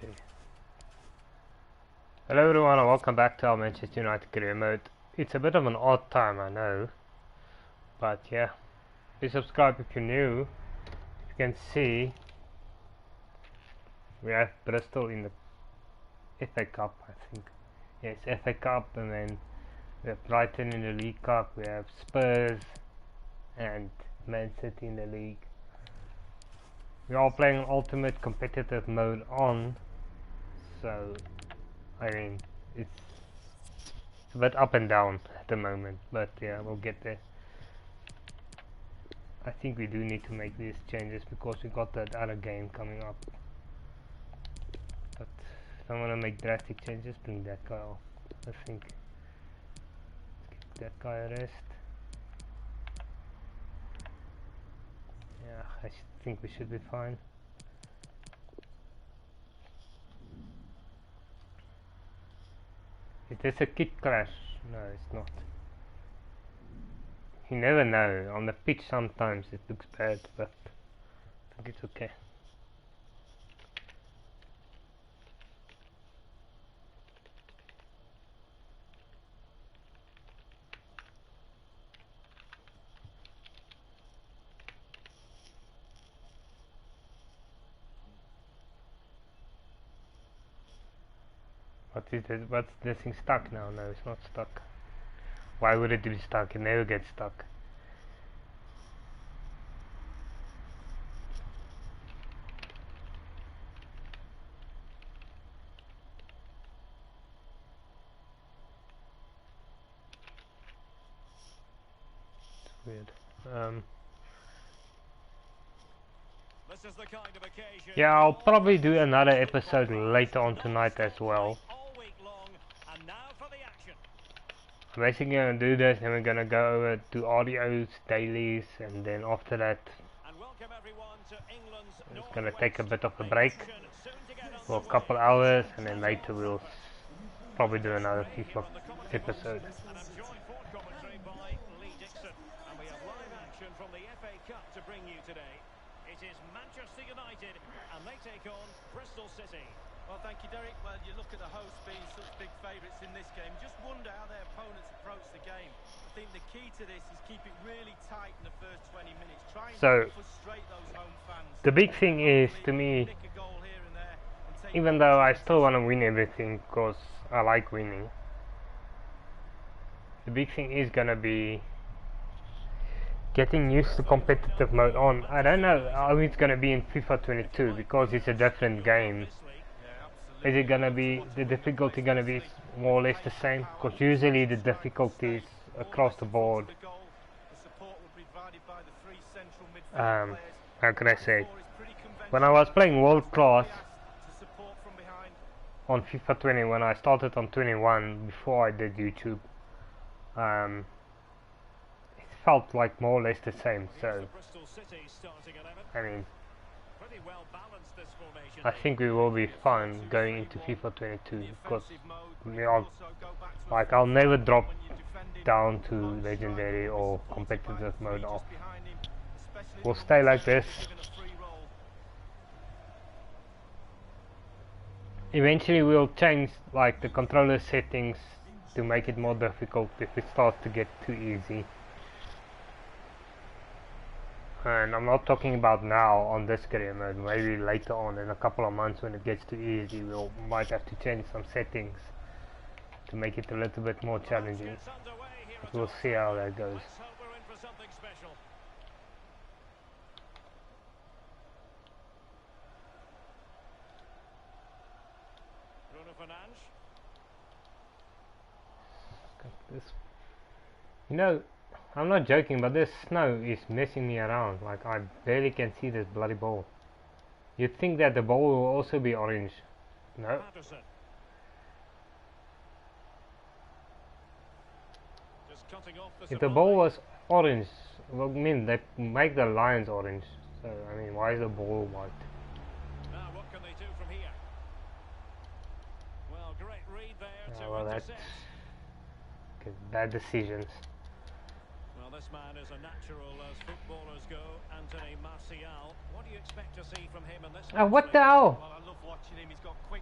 Okay. Hello everyone and welcome back to our Manchester United career mode. It's a bit of an odd time, I know, but yeah. Please subscribe if you're new. You can see we have Bristol in the FA Cup, I think. Yes, FA Cup, and then we have Brighton in the League Cup. We have Spurs and Man City in the league. We are playing ultimate competitive mode on, so I mean it's a bit up and down at the moment, but yeah, we'll get there. I think we do need to make these changes because we got that other game coming up. But if I want to make drastic changes, bring that guy off. I think let's give that guy a rest. Yeah, I think we should be fine. Is this a kit crash? No, it's not. You never know. On the pitch sometimes it looks bad, but I think it's okay. What is this? What's this thing stuck now? No, it's not stuck. Why would it be stuck? It never gets stuck. It's weird. This is the kind of occasion. Yeah, I'll probably do another episode later on tonight as well. All week long, and now for the action. I'm basically gonna do this, and we're gonna go over to audios, dailies, and then after that, And welcome everyone to England's it's gonna take a bit of a break for a couple hours, and then later we'll probably do another FIFA episode. And I'm joined for commentary by Lee Dixon. And we have live action from the FA Cup to bring you today. It is Manchester United, and they take on Bristol City. Well, thank you, Derek. Well, you look at the hosts being such big favourites in this game. Just wonder how their opponents approach the game. I think the key to this is keep it really tight in the first 20 minutes. Try and frustrate those home fans. The big thing is, to me, even though I still want to win everything because I like winning, the big thing is gonna be getting used to competitive mode on. I don't know how it's gonna be in FIFA 22 because it's a different game. Is it gonna be, the difficulty gonna be more or less the same? Because usually the difficulties across the board, how can I say it? When I was playing world class on FIFA 20, when I started on 21 before I did YouTube, it felt like more or less the same. So I mean, I think we will be fine going into FIFA 22 because we are, like, I'll never drop down to legendary or competitive mode off. We'll stay like this. Eventually we'll change like the controller settings to make it more difficult if it starts to get too easy. And I'm not talking about now on this career mode, maybe later on in a couple of months when it gets too easy we might have to change some settings to make it a little bit more challenging. But we'll see how that goes. This, you know, I'm not joking, but this snow is messing me around. Like, I barely can see this bloody ball. You'd think that the ball will also be orange. No. If the ball was orange, well, I mean, they make the lines orange. So, I mean, why is the ball white? Now, what can they do from here? Well, great read there to Well, that's bad decisions. Well, this man is a natural as footballers go, Anthony Martial. What do you expect to see from him in this? What the hell? Well, I love watching him. He's got quick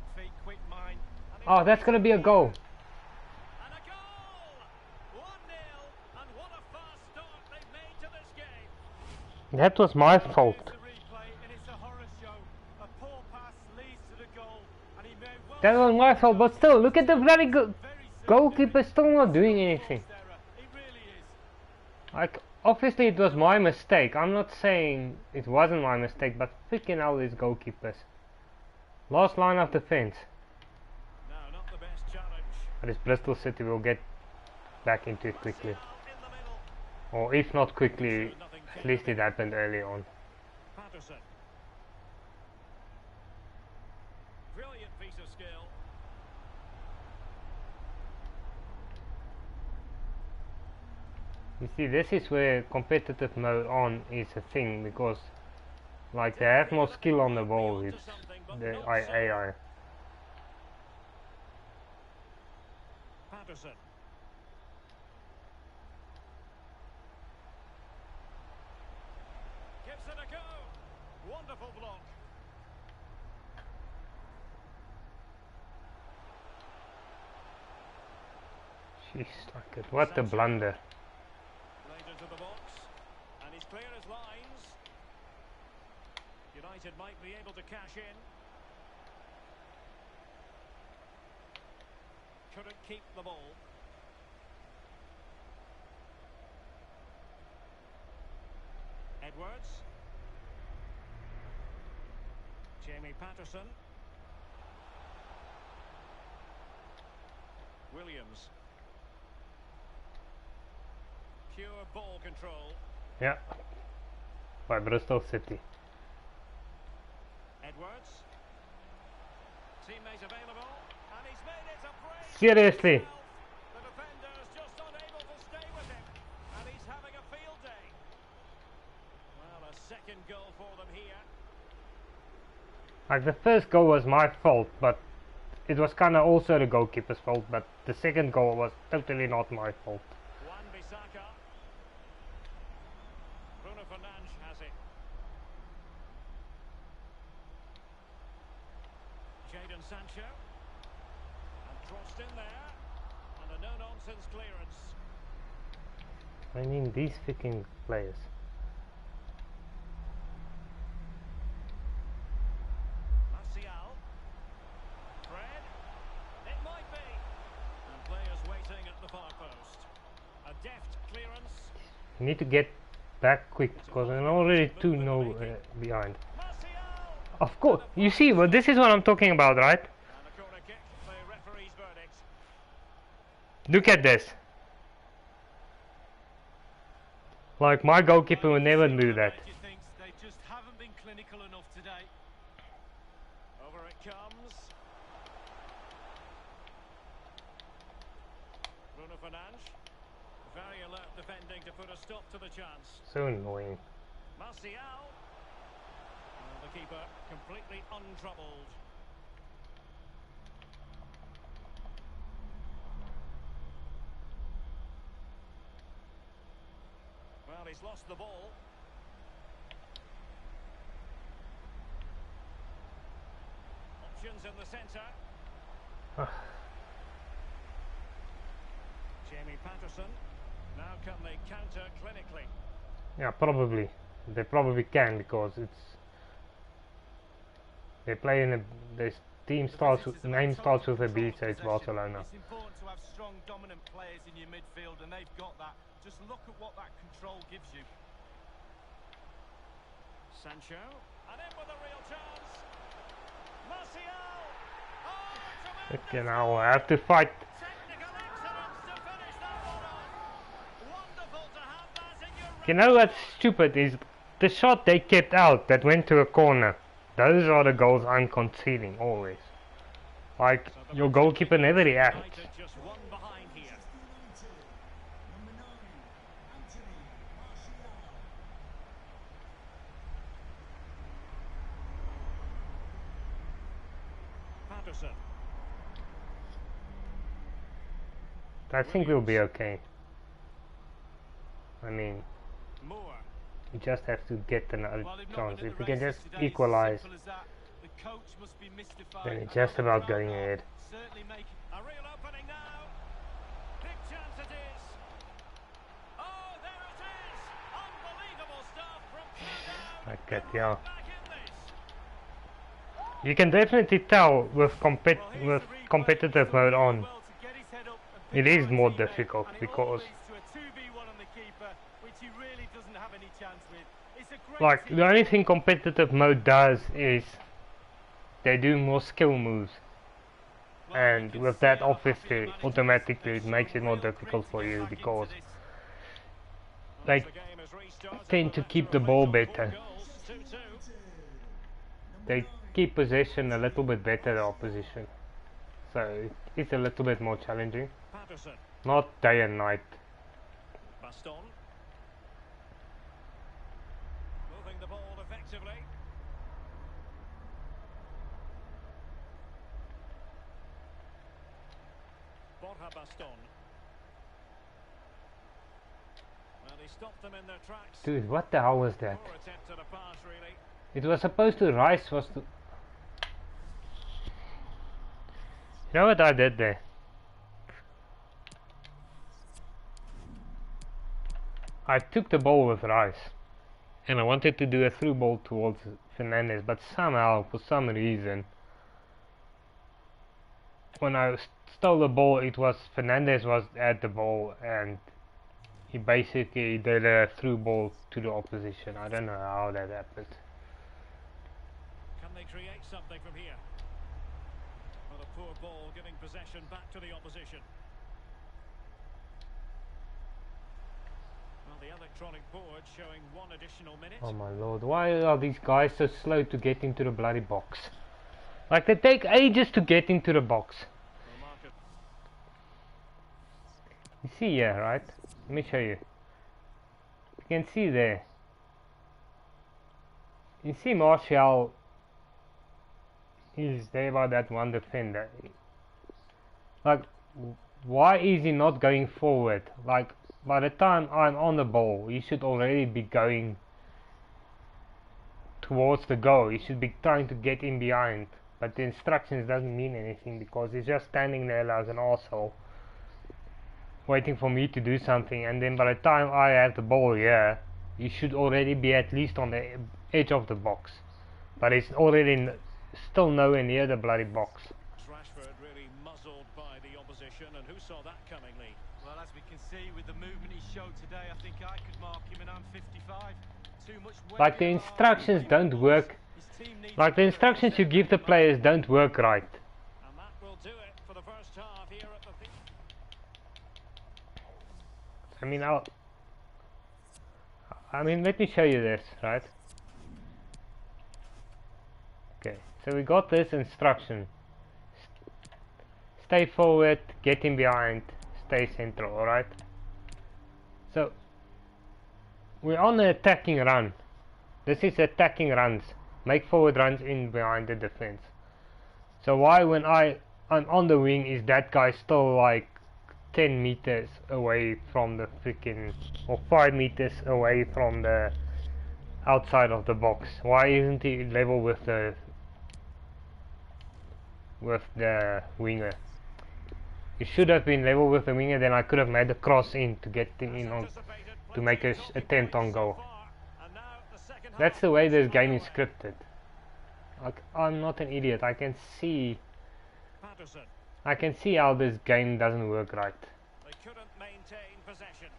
Oh, that's gonna be a goal. And a goal! 1-0, and what a fast start they've made to this game. That was my fault. Here's the replay, and it's a horror show. A poor pass leads to the goal, and he may well That was my fault, but still, look at the bloody very goalkeeper still not doing anything. It really is. Like, obviously it was my mistake. I'm not saying it wasn't my mistake, but freaking hell, these goalkeepers. Last line of defense. No, not the best challenge. But it's Bristol City, will get back into it quickly. Martial in the middle. Or if not quickly, at least it happened early on. Patterson. Brilliant piece of skill. You see, this is where competitive mode on is a thing, because like they have more skill on the ball with the AI. Patterson. Gives it a go. Wonderful block. Jeez, like it. What a blunder. Laid into the box. And he's clear as lines. United might be able to cash in. Couldn't keep the ball. Edwards. Jamie Patterson. Williams. Pure ball control. Yeah. By Bristol City. Edwards. Teammate available. And he's made it a break. Seriously. The defender's just unable to stay with him. And he's having a field day. Well, a second goal for them here. Like the first goal was my fault, but it was kind of also the goalkeeper's fault, but the second goal was totally not my fault. Wan-Bissaka. Bruno Fernandes has it. Jadon Sancho. And crossed in there. And a no-nonsense clearance. I mean, these freaking players. Martial. Fred. It might be. And players waiting at the far post. A deft clearance. You need to get back quick, because I'm already 2-0 behind. Martial. Of course, you see, well, this is what I'm talking about, right? And a corner kick, the referee's verdict. Look at this. Like, my goalkeeper would never do that. Thinks they just haven't been clinical enough today. Over it comes. Bruno Fernandes. Very alert defending to put a stop to the chance. So annoying. Martial. And the keeper completely untroubled. Well, he's lost the ball. Options in the centre. Jamie Patterson. Now can they counter clinically? Yeah, probably. They probably can, because they play in a... This team starts with, name starts with a B, so it's Barcelona. It's important to have strong, dominant players in your midfield, and they've got that. Just look at what that control gives you. Sancho. And in with a real chance. Martial. Oh, Okay, now I have to fight. technical excellence to finish that one off. Wonderful to have that in your You know what's stupid is the shot they kept out that went to a corner. Those are the goals I'm conceding always. Like, your goalkeeper never reacts. United just one behind here. Patterson. I think we'll be okay. I mean, Moore. you just have to get another Well, they've not chance. been at If the we can races just today, it's as equalize. simple as that. The coach must be mystified. Then it's just about going ahead. Certainly making A real opening now. Big chance it is. Oh, there it is. Unbelievable stuff from two down. Like that, yeah. Back in this. You can definitely tell with competitive mode on, well to get his head up and pick it is out more a teammate, difficult and it all because leads to a 2v1 on the keeper, which he really doesn't have any chance with. It's a great like team the only goal. thing competitive mode does is they do more skill moves, Well, and we can with see that how happy the obviously managers automatically have it makes it shown more real difficult grit for to get you back because into this. they The game has restarted tend with to that keep to the ball reflect on better. 4 goals, 2-2. They keep possession a little bit better, the opposition, so it's a little bit more challenging, Patterson, not day and night. Baston. Moving the ball effectively. Borja Baston. Well, he stopped them in their tracks. Dude, what the hell was that? Poor attempt at a pass, really. It was supposed to Rice was to... You know what I did there? I took the ball with Rice and I wanted to do a through ball towards Fernandez, but somehow, for some reason, when I stole the ball, it was Fernandez was at the ball and he basically did a through ball to the opposition. I don't know how that happened. Can they create something from here? Well, a poor ball giving possession back to the opposition. Well, the electronic board showing 1 additional minute. Oh my lord, why are these guys so slow to get into the bloody box? Like, they take ages to get into the box. Well, Marcus, You see here, right? Let me show you. You can see there. You see Martial is there by that one defender. Like, why is he not going forward? Like, by the time I'm on the ball, he should already be going towards the goal. He should be trying to get in behind. But the instructions doesn't mean anything because he's just standing there like an arsehole, waiting for me to do something, and then by the time I have the ball here, he should already be at least on the edge of the box. But he's already still nowhere near the bloody box. Rashford really muzzled by the opposition, and who saw that coming, Lee? Well, as we can see with the movement he showed today, I think I could mark him, and I'm 55. Too much weight Like, the in the instructions arm. don't work. His team needs Like, the to instructions you give the players don't work right. And that will do it for the first half here at the I mean, let me show you this, right? Okay, so we got this instruction. Stay forward, get in behind, stay central, alright? So, we're on the attacking run. This is attacking runs. Make forward runs in behind the defense. So why when I'm on the wing is that guy still like 10 meters away from the freaking, or 5 meters away from the outside of the box? Why isn't he level with the winger? He should have been level with the winger, then I could have made a cross in to get him in on, to make a attempt on goal. That's the way this game is scripted. Like, I'm not an idiot. I can see how this game doesn't work right. They couldn't maintain possession.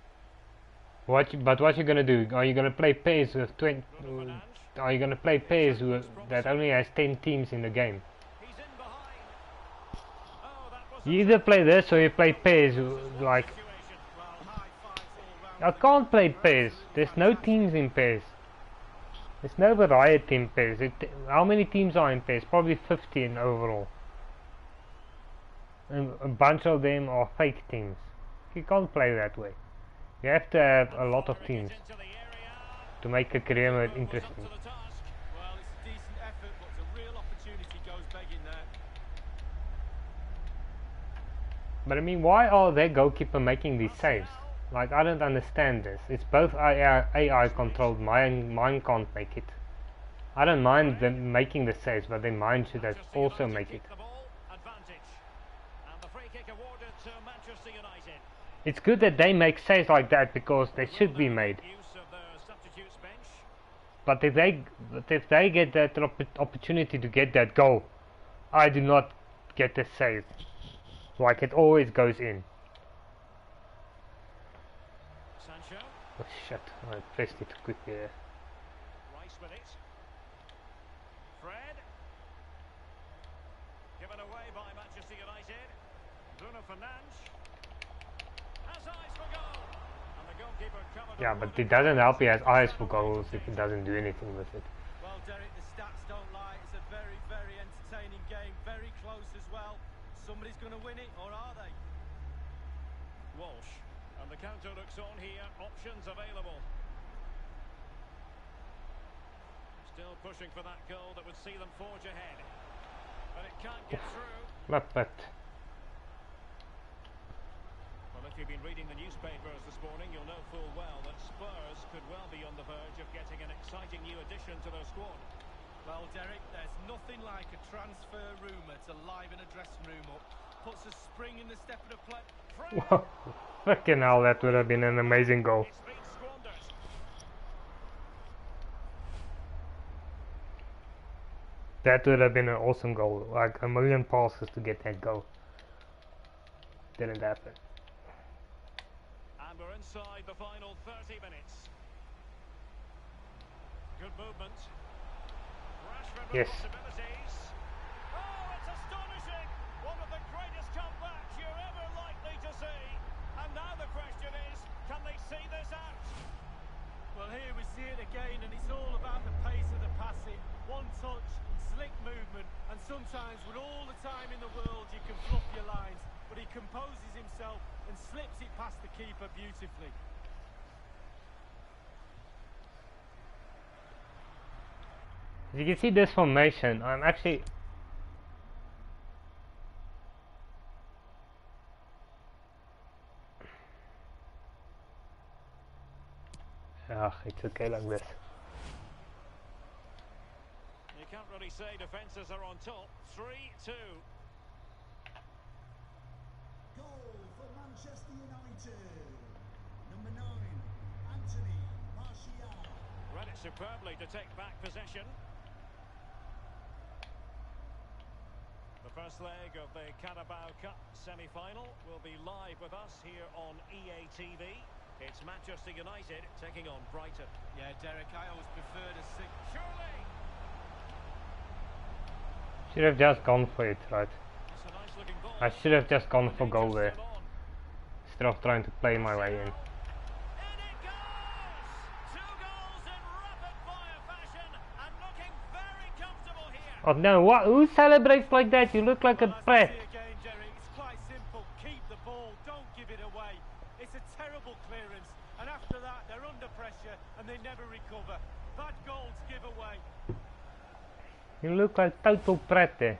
But what you gonna do? Are you gonna play pairs with 20? Are you gonna play pairs that only has 10 teams in the game? He's in behind. Oh, that was You either play this or you play pairs. Like, I can't play pairs. There's no teams in pairs. There's no variety in pairs. How many teams are in pairs? Probably 15 overall. And a bunch of them are fake teams. You can't play that way. You have to have a lot of teams to make a career mode interesting. Well, it's a decent effort, but the real opportunity goes begging there. But I mean, why are their goalkeeper making these saves? Like, I don't understand this. It's both AI controlled. Mine can't make it. I don't mind them making the saves, but then mine should also make it. It's good that they make saves like that because they should be made. But if they get that opportunity to get that goal, I do not get the save. Like it always goes in. Oh shit, I pressed it quickly there. Rice with it. Fred. Given away by Manchester United. Bruno Fernandes. Has eyes for goal. And the goalkeeper covered. Yeah, but it doesn't help he has eyes for goals if he doesn't do anything with it. Well, Derek, the stats don't lie. It's a very, very entertaining game. Very close as well. Somebody's going to win it, or are they? Walsh. And the counter looks on here. Options available. Still pushing for that goal that would see them forge ahead. But it can't get through. Not bad. Well, if you've been reading the newspapers this morning, you'll know full well that Spurs could well be on the verge of getting an exciting new addition to their squad. Well, Derek, there's nothing like a transfer rumour to liven a dressing room up. Puts a spring in the step of the play. Wow. Fucking hell, that would have been an amazing goal. That would have been an awesome goal. Like a million passes to get that goal. Didn't happen. And we're inside the final 30 minutes. Good movement. Rashford yes. Possibilities. Oh, it's astonishing! One of the greatest comebacks you're ever likely to see. And now the question is, can they see this out? Well, here we see it again, and it's all about the pace of the passing. One touch, slick movement, and sometimes with all the time in the world you can fluff your lines, but he composes himself and slips it past the keeper beautifully. As you can see this formation, I'm actually... it's okay like this. You can't really say defences are on top. 3-2. Goal for Manchester United. Number 9, Anthony Martial. Read it superbly to take back possession. The first leg of the Carabao Cup semi-final will be live with us here on EA TV. It's Manchester United taking on Brighton. Yeah, Derek, I always prefer to see... Surely! Should have just gone for it, right? It's a nice looking ball. I should have just gone for goal there. Instead of trying to play my way in. In it goes! 2 goals in rapid-fire fashion and looking very comfortable here. Oh no, what? Who celebrates like that? You look like a prat. Again, Derek, it's quite simple. Keep the ball, don't give it away. It's a terrible clearance, and after that they're under pressure and they never recover. Bad goal to give away. You look like total prat there.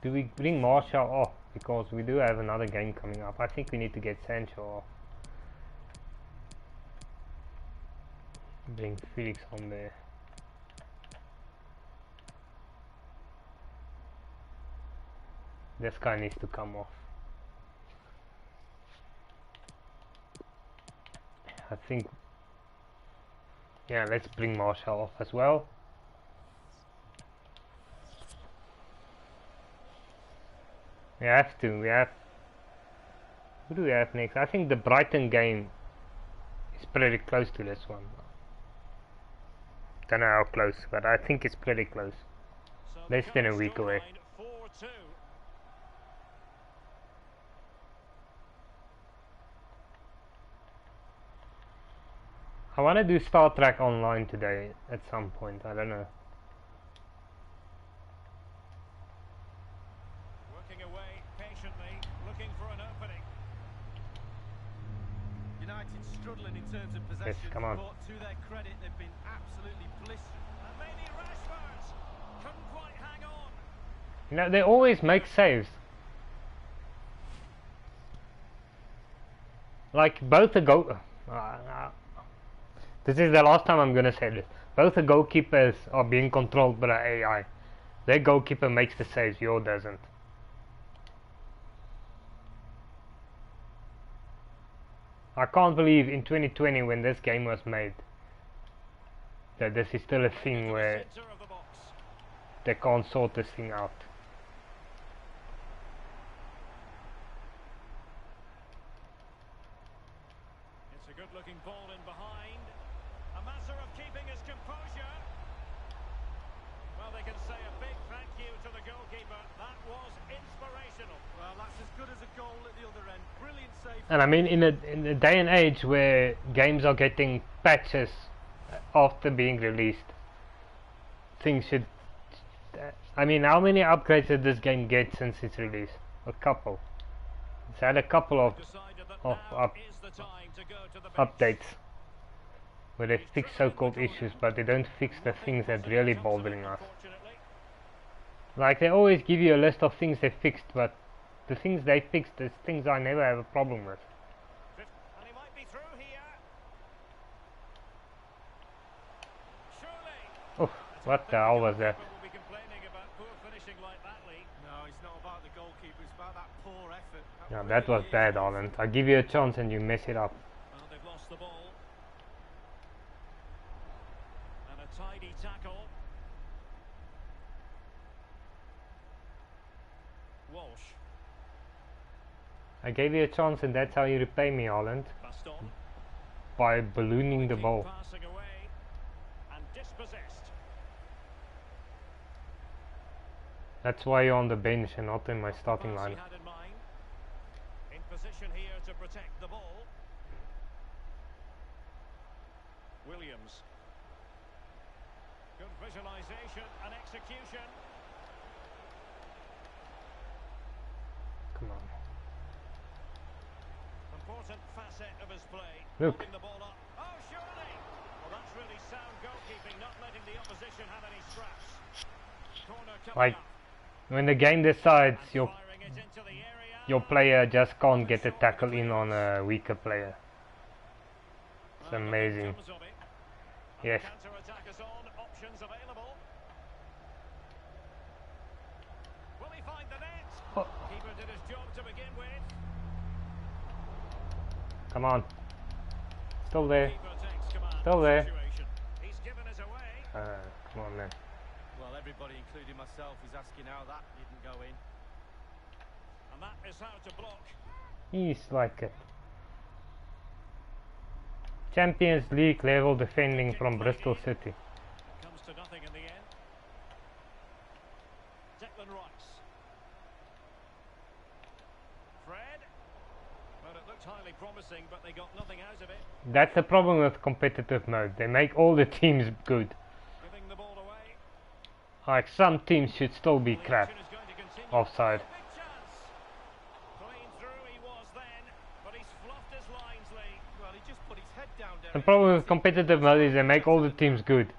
Do we bring Martial off? Because we do have another game coming up. I think we need to get Sancho off. Bring Felix on there. This guy needs to come off. I think... yeah, let's bring Martial off as well. We have to, we have... who do we have next? I think the Brighton game is pretty close to this one. Don't know how close, but I think it's pretty close. So Less than a week away. 4-2. I want to do Star Trek Online today at some point, I don't know. Working away patiently, looking for an opening. United struggling in terms of possession, Yes, come on. but to their credit they've been absolutely blistering. And maybe Rashford couldn't quite hang on. You know, they always make saves. like both the this is the last time I'm gonna say this. Both the goalkeepers are being controlled by the AI. Their goalkeeper makes the saves, yours doesn't. I can't believe in 2020 when this game was made that this is still a thing where they can't sort this thing out. It's a good looking ball in behind. A matter of keeping his composure. Well, they can say a big thank you to the goalkeeper. That was inspirational. Well, that's as good as a goal at the other end. Brilliant save. And I mean, in a day and age where games are getting patches after being released, things should... I mean, how many upgrades did this game get since its release? A couple. It's had a couple of updates where they fix so-called issues, but they don't fix the things that really bothering us. Like, they always give you a list of things they fixed, but the things they fixed is things I never have a problem with. And he might be through here. Surely. Oh, what the hell was that? Will be complaining about poor finishing like that, Lee. No, it's not about the goalkeeper, it's about that poor effort. Yeah, that was bad, Holland. I give you a chance and you mess it up. Well, they've lost the ball. And a tidy tackle. Walsh. I gave you a chance and that's how you repay me, Holland. Baston. By ballooning the Keep ball. passing away. And dispossessed. That's why you're on the bench and not in my starting Pass he line. had in mind. In position here to protect the ball. Williams. Good visualization and execution. Come on. Important facet of his play. Look. Holding the ball up. Oh, surely! Well, that's really sound goalkeeping, not letting the opposition have any scraps. Corner coming Like, up. when the game decides And firing it into the area. your player just can't get a tackle in on a weaker player. It's Well, amazing. comes of it. And Yes. the counter-attack is on. Options available. Will he find the net? Oh, Keeper did his job to begin with. come on. Still there. Keeper takes command Still of the there. situation. He's given us away. Come on then. Well, everybody, including myself, is asking how that didn't go in. And that is how to block. He's like it. Champions League level defending from Bristol City. Comes to nothing in the end. Declan Rice. Fred. Well, it looked highly promising, but they got nothing out of it. That's the problem with competitive mode. They make all the teams good. Giving the ball away. Like, some teams should still be The crap. action is going to continue. Offside. Big chance. Clean through he was then, but he's fluffed his lines, Lee. Well, he just put his head down there. The problem with competitive mode is they make all the teams good.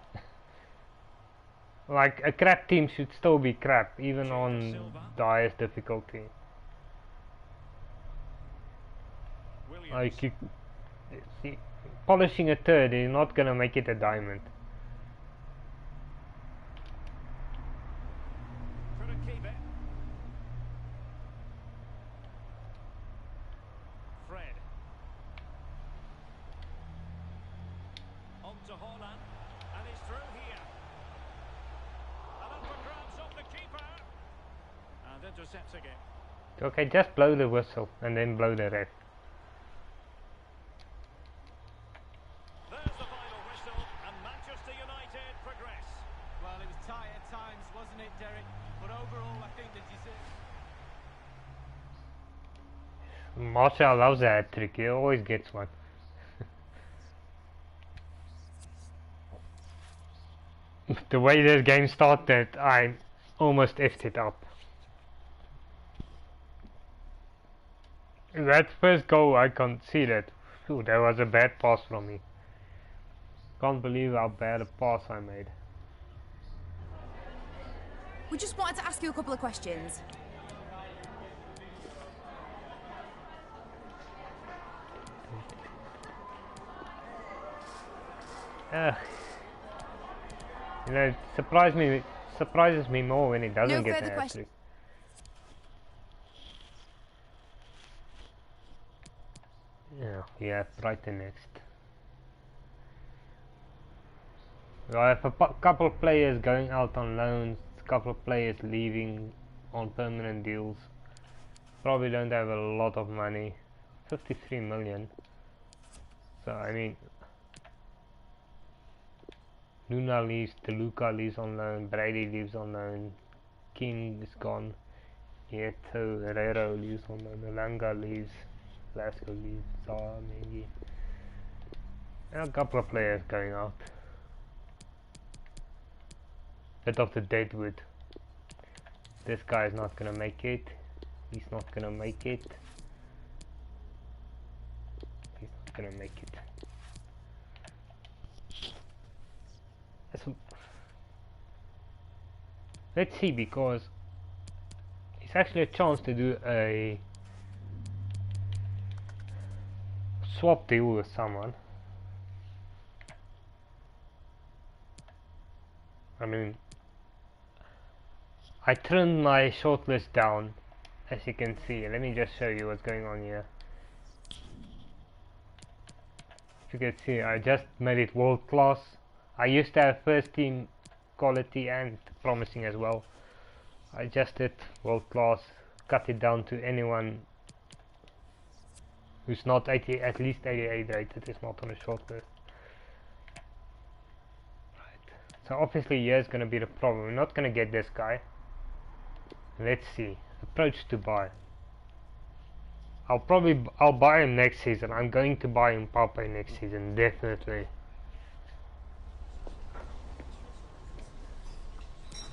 Like, a crap team should still be crap, even on the highest difficulty. Williams. Like, see, polishing a third is not gonna make it a diamond. Couldn't keep it. Fred. On to Haaland. And he's through here. And up for grabs off the keeper. And intercepts again. Okay, just blow the whistle and then blow the ref. There's the final whistle, and Manchester United progress. Well, it was tight at times, wasn't it, Derek? But overall, I think they deserve. Martial loves a hat trick, he always gets one. The way this game started, I almost effed it up. That first goal, I can't see that. Phew, that was a bad pass from me. Can't believe how bad a pass I made. We just wanted to ask you a couple of questions. You know, it surprises me more when it doesn't No get further an questions. hat-trick. Yeah, we have Brighton next. I have a couple of players going out on loans, a couple of players leaving on permanent deals. Probably don't have a lot of money. 53 million. So I mean, Luna leaves, DeLuca leaves on loan, Brady leaves on loan, King is gone, Nieto, Herrero leaves on loan, Elanga leaves, Lasco leaves, Zaha maybe. And a couple of players going out. Bit of the deadwood. This guy is not gonna make it. He's not gonna make it. He's not gonna make it. Let's see, because it's actually a chance to do a swap deal with someone. I mean, I trimmed my shortlist down, as you can see. Let me just show you what's going on here. If you can see, I just made it world class. I used to have first team quality and promising as well. I adjusted world class, cut it down to anyone who's not 80, at least 88 rated, is not on the shortlist. Right. So obviously here's gonna be the problem. We're not gonna get this guy. Let's see. Approach to buy. I'll buy him next season. I'm going to buy him Pape next season, definitely.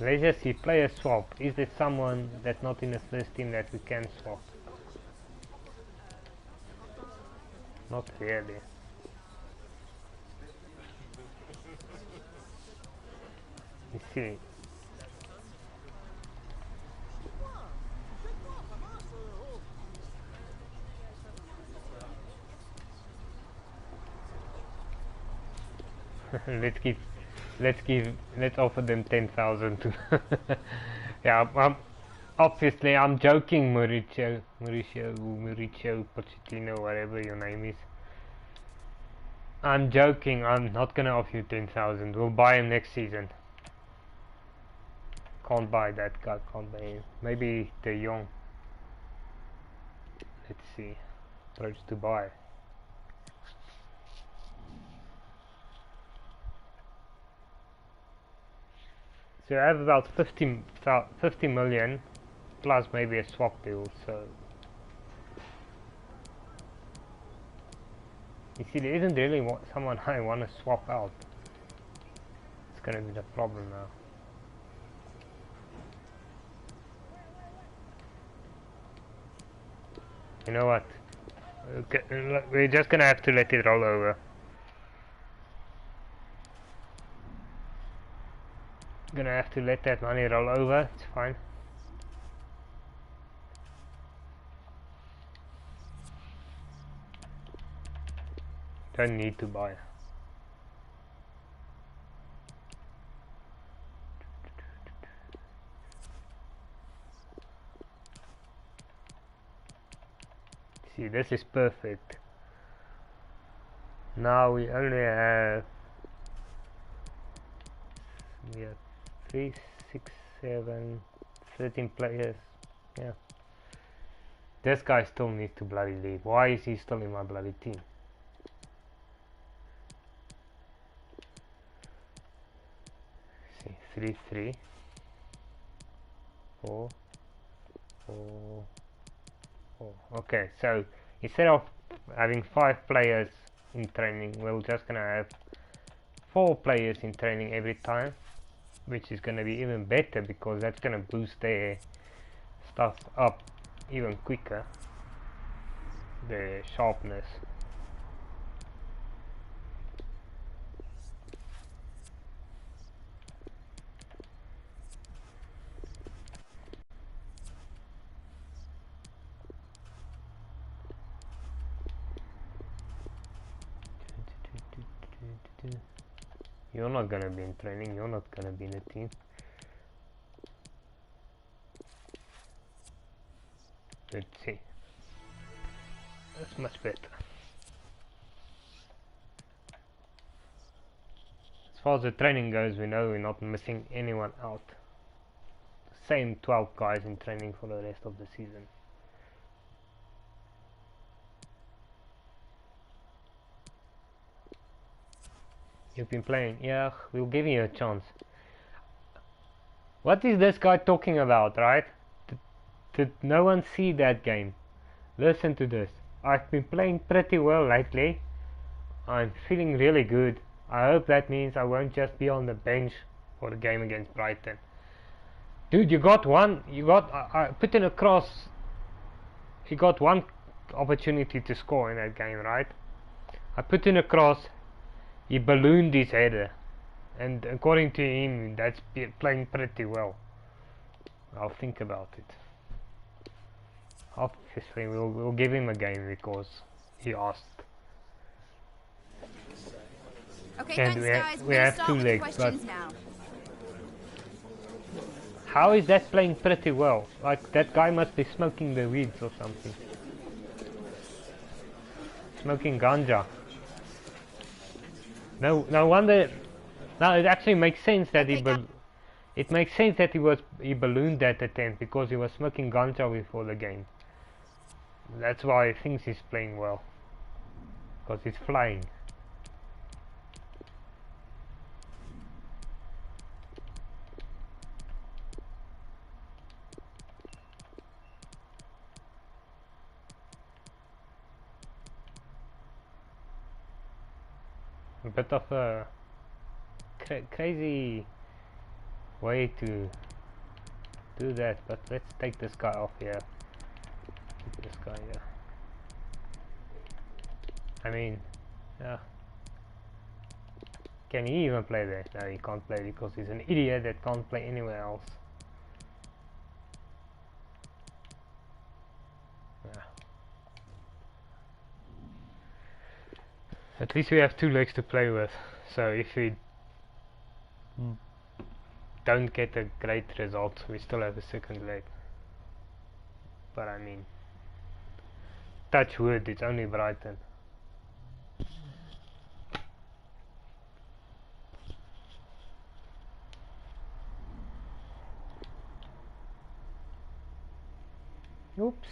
Let's just see, player swap. Is there someone that's not in the first team that we can swap? Not really. You see. let's offer them 10,000 to yeah, obviously I'm joking, Mauricio, Pochettino, whatever your name is. I'm joking. I'm not gonna offer you 10,000. We'll buy him next season. Can't buy that guy, can't buy him. Maybe De Jong. Let's see. Approach to buy. So I have about 50 million plus maybe a swap deal, so you see, there isn't really someone I want to swap out. It's gonna be the problem now. You know what? Okay, we're just gonna have to let it roll over. Gonna have to let that money roll over. It's fine. Don't need to buy. See, this is perfect. Now we only have 3, 6, 7, 13 players. Yeah. This guy still needs to bloody leave. Why is he still in my bloody team? See, 3, 3, 4, 4, 4. Okay, so instead of having 5 players in training, we're just gonna have 4 players in training every time, which is gonna be even better because that's gonna boost their stuff up even quicker, the sharpness. You're not gonna be in training, you're not gonna be in a team. Let's see. That's much better. As far as the training goes, we know we're not missing anyone out. Same 12 guys in training for the rest of the season. You've been playing? Yeah, we'll give you a chance. What is this guy talking about, right? Did no one see that game? Listen to this. I've been playing pretty well lately. I'm feeling really good. I hope that means I won't just be on the bench for the game against Brighton. Dude, you got one. I put in a cross. He got one opportunity to score in that game, right? I put in a cross. He ballooned his header. And according to him, that's playing pretty well. I'll think about it. Obviously, we'll give him a game because he asked. Okay, And thanks, guys. we have start two with the legs, questions but now. how is that playing pretty well? Like, that guy must be smoking the weeds or something. Smoking ganja. No wonder. Now it actually makes sense that it makes sense that he ballooned that attempt because he was smoking ganja before the game. That's why he thinks he's playing well. Because he's flying. A bit of a crazy way to do that, but let's take this guy off here. Keep this guy here. I mean, yeah. Can he even play there? No, he can't play because he's an idiot that can't play anywhere else. Yeah. At least we have two legs to play with, so if we don't get a great result, we still have a second leg. But I mean, touch wood, it's only Brighton. Oops.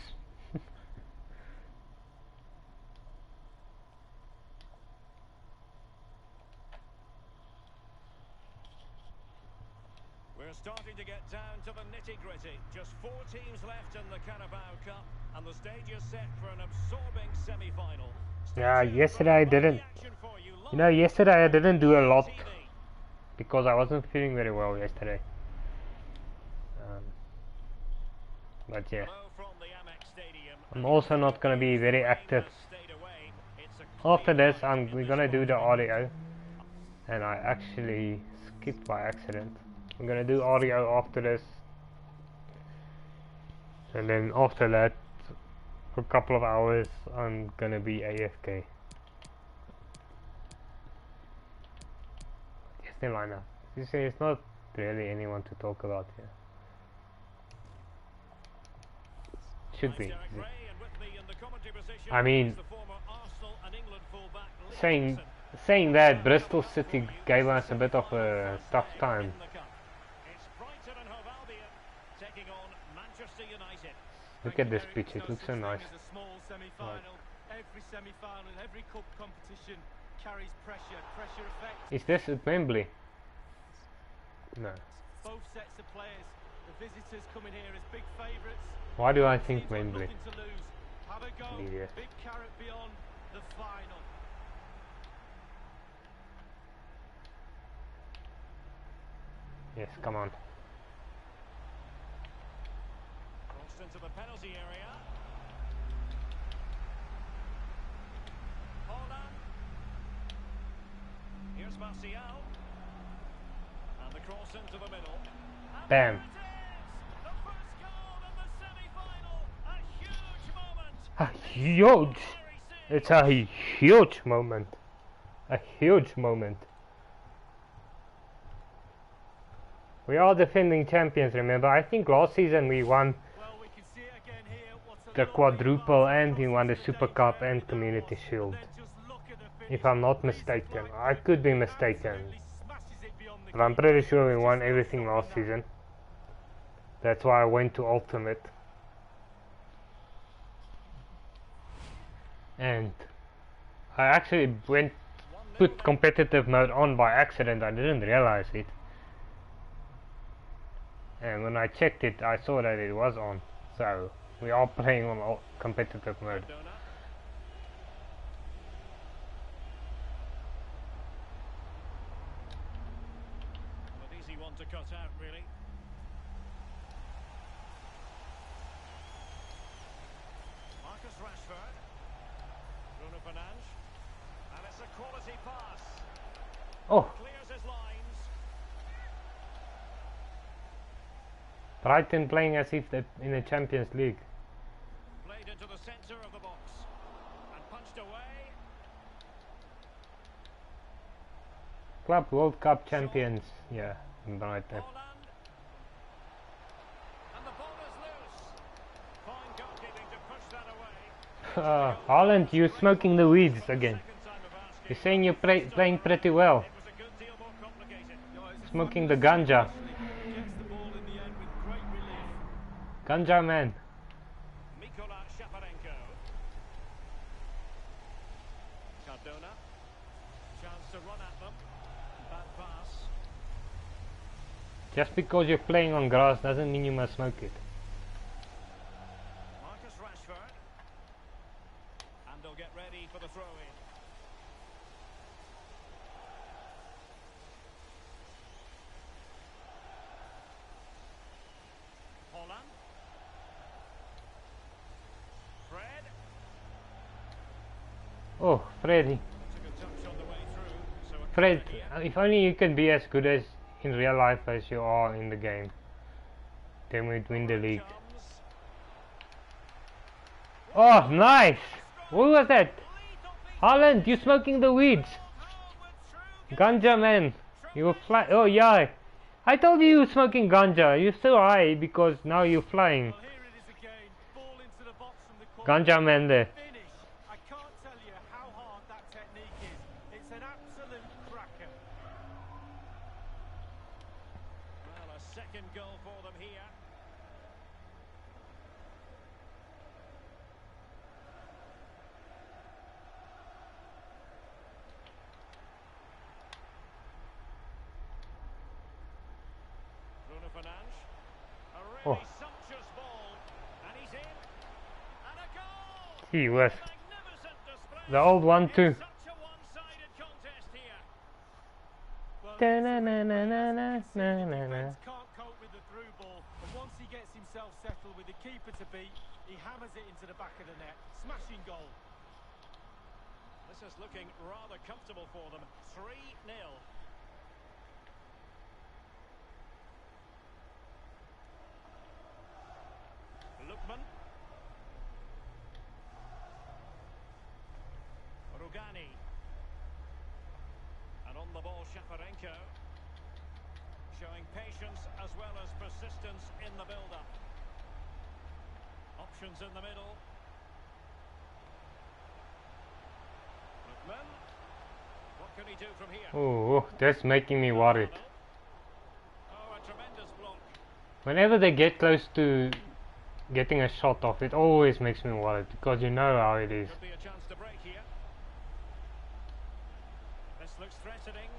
We're starting to get down to the nitty-gritty. Just 4 teams left in the Carabao Cup, and the stage is set for an absorbing semi-final. Yeah, yesterday I didn't. You know, yesterday I didn't do a lot because I wasn't feeling very well yesterday. But yeah, I'm also not gonna be very active. After this, we're gonna do the audio, and I actually skipped by accident. I'm gonna do audio after this, and then after that, for a couple of hours, I'm gonna be AFK. Yes, the lineup. You see, it's not really anyone to talk about here. Should be. I mean, saying that, Bristol City gave us a bit of a tough time. Look at this pitch, it looks so nice. Is this at Wembley? No. Both sets of players, the visitors coming here as big favourites. Why do I think Wembley? Have a go. Idiot. Big carrot beyond the final. Yes, come on. Crossed into the penalty area. Holland. Here's Martial. And the cross into the middle. And Bam. A huge, it's a huge moment. A huge moment. We are defending champions, remember? I think last season we won Well, we can see it again here. What a the lovely quadruple pass and we across won the to Super Danger, Cup and and that Community was. Shield. Then just look at the If finish. I'm not Reads the mistaken. flag I could be perfectly, mistaken. absolutely smashes it beyond the But I'm keeper. pretty sure we Just won no everything stopping last that. season. That's why I went to Ultimate. And I actually put competitive mode on by accident. I didn't realize it. And when I checked it, I saw that it was on. So we are playing on competitive mode. Cardona. An easy one to cut out, really. Marcus Rashford. Bruno Fernandes. And it's a quality pass. Oh, Clears his lines. Brighton playing as if they're in the Champions League. Played into the centre of the box. And punched away. Club World Cup champions. Yeah, Brighton. Haaland. And the ball is loose. Fine goalkeeping to push that away. Haaland, you're smoking the weeds again. Second time of asking. You're saying you're playing pretty well. It was a good deal more complicated. Smoking the ganja. Gets the ball in the end with great relief. Ganja man. Mikola Shaparenko. Cardona. Chance to run at them. Bad pass. Just because you're playing on grass doesn't mean you must smoke it. Marcus Rashford. And they'll get ready for the throw-in. Haaland. Fred. Oh, Freddy. Took a touch on the way through. So a Fred, corner here. if only you can be as good as in real life as you are in the game, then we'd win the league. Comes. Oh, nice! What was that? Lethal beat. Haaland, you smoking the weeds. We're through. Ganja man. You were fly. Oh yeah. I told you you were smoking ganja. You're so high because now you're flying. Well, here it is again. Ball into the box from the corner. Ganja man there. Finish. I can't tell you how hard that technique is. It's an absolute cracker. Well, a second goal for them here. Bruno Fernandes. A really Oh. sumptuous ball. And he's in. And a goal! He was. Magnificent display. The old one too. It's such a one-sided contest here. Well, Da-na-na-na-na-na-na-na. defence can't cope with the through ball, and once he gets himself settled with the keeper to beat, he hammers it into the back of the net. Smashing goal. This is looking rather comfortable for them. 3-0. Lookman. Rugani. And on the ball, Shaparenko. Showing patience as well as persistence in the build-up. Options in the middle. Lookman. What can he do from here? Oh, that's making me worried. Oh, a tremendous block. Whenever they get close to getting a shot off, it always makes me worried because you know how it is. Could be a chance to break here. This looks threatening.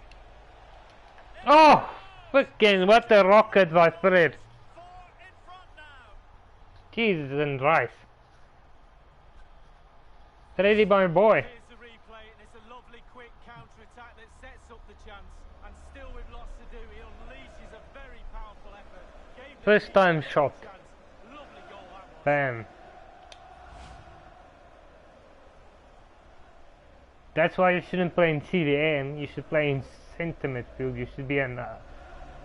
Oh, fucking what a rocket by Fred. 4 in front now. Jesus and rice. Freddy, my boy. Here's the replay, and it's a lovely quick counter-attack that sets up the chance. And still with lots to do, he unleashes a very powerful effort. Gave the First keeper time a shot. chance. Lovely goal that was. Bam. That's why you shouldn't play in CDM. You should play in centre midfield. You should be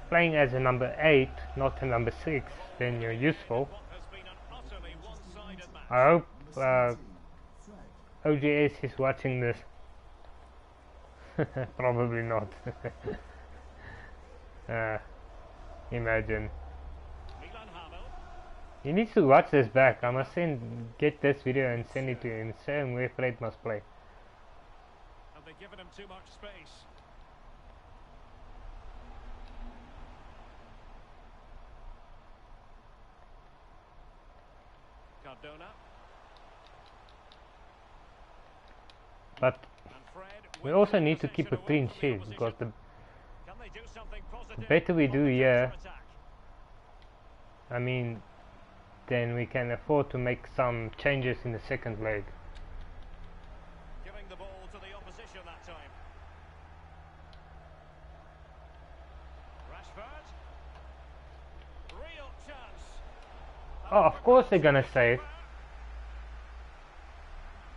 playing as a number 8, not a number 6. Then you're useful. What has been an utterly one-sided match. I hope Fred. OGS is watching this. Probably not. Imagine. Milan Hamel. He needs to watch this back. I must get this video and send it to him. Show him where Fred must play. Have they given him too much space? Cardona. But And Fred. we with also the need to possession keep a away clean from the sheet opposition. because the Can they do something positive better we on do the here, counter-attack? I mean, then we can afford to make some changes in the second leg. Giving the ball to the opposition that time. Rashford. Real chance. Oh, of course they're gonna save.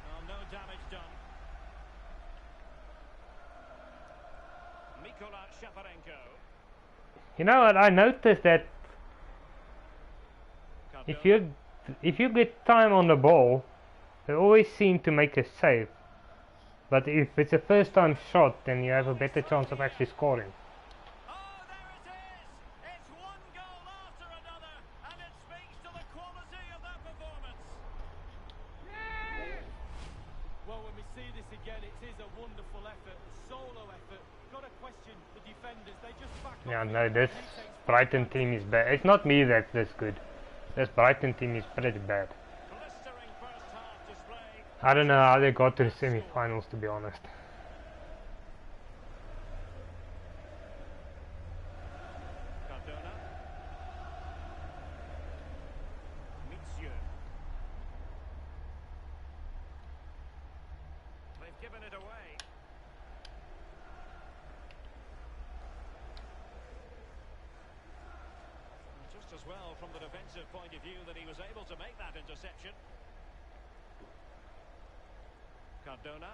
Well, no damage done. Mikola Shaparenko. You know what? I noticed that Cardona. if you get time on the ball, they always seem to make a save. But if it's a first time shot, then you have a better chance of actually scoring. Oh, there it is! It's one goal after another, and it speaks to the quality of that performance. Well, when we see this again, it is a wonderful effort, solo effort. Got to question the defenders. They just back Yeah, off no, it, this and he takes Brighton full team is bad. It's not me that's this good. This Brighton team is pretty bad. Blistering first half display. I don't know how they got to the semi-finals, to be honest. Cardona. Mitsue. They've given it away. Just as well from the defensive point of view that he was able to make that interception. Cardona.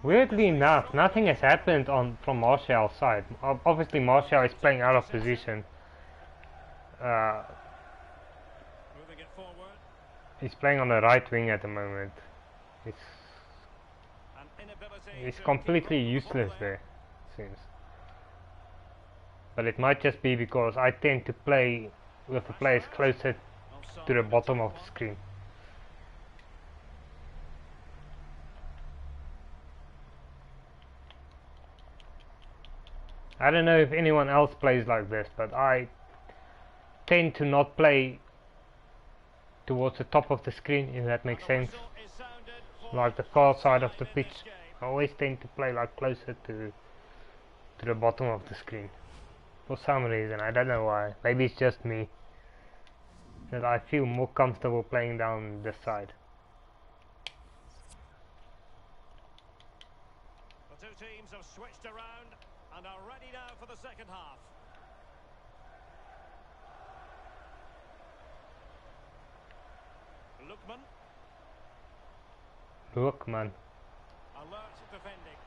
Weirdly enough, nothing has happened from Martial's side. Obviously, Martial is playing out of position. Moving it forward. He's playing on the right wing at the moment. An inability He's to completely keep hold of the useless ball there, it seems. But it might just be because I tend to play with the players closer Offside to the with bottom top of the one. screen. I don't know if anyone else plays like this, but I tend to not play towards the top of the screen, if that makes And the sense. whistle is sounded for Like the far side of the offside in pitch. this game. I always tend to play like closer to the bottom of the screen. For some reason, I don't know why. Maybe it's just me. That I feel more comfortable playing down this side. The two teams have switched around and are ready now for the second half. Lookman, Look, man. alert defending.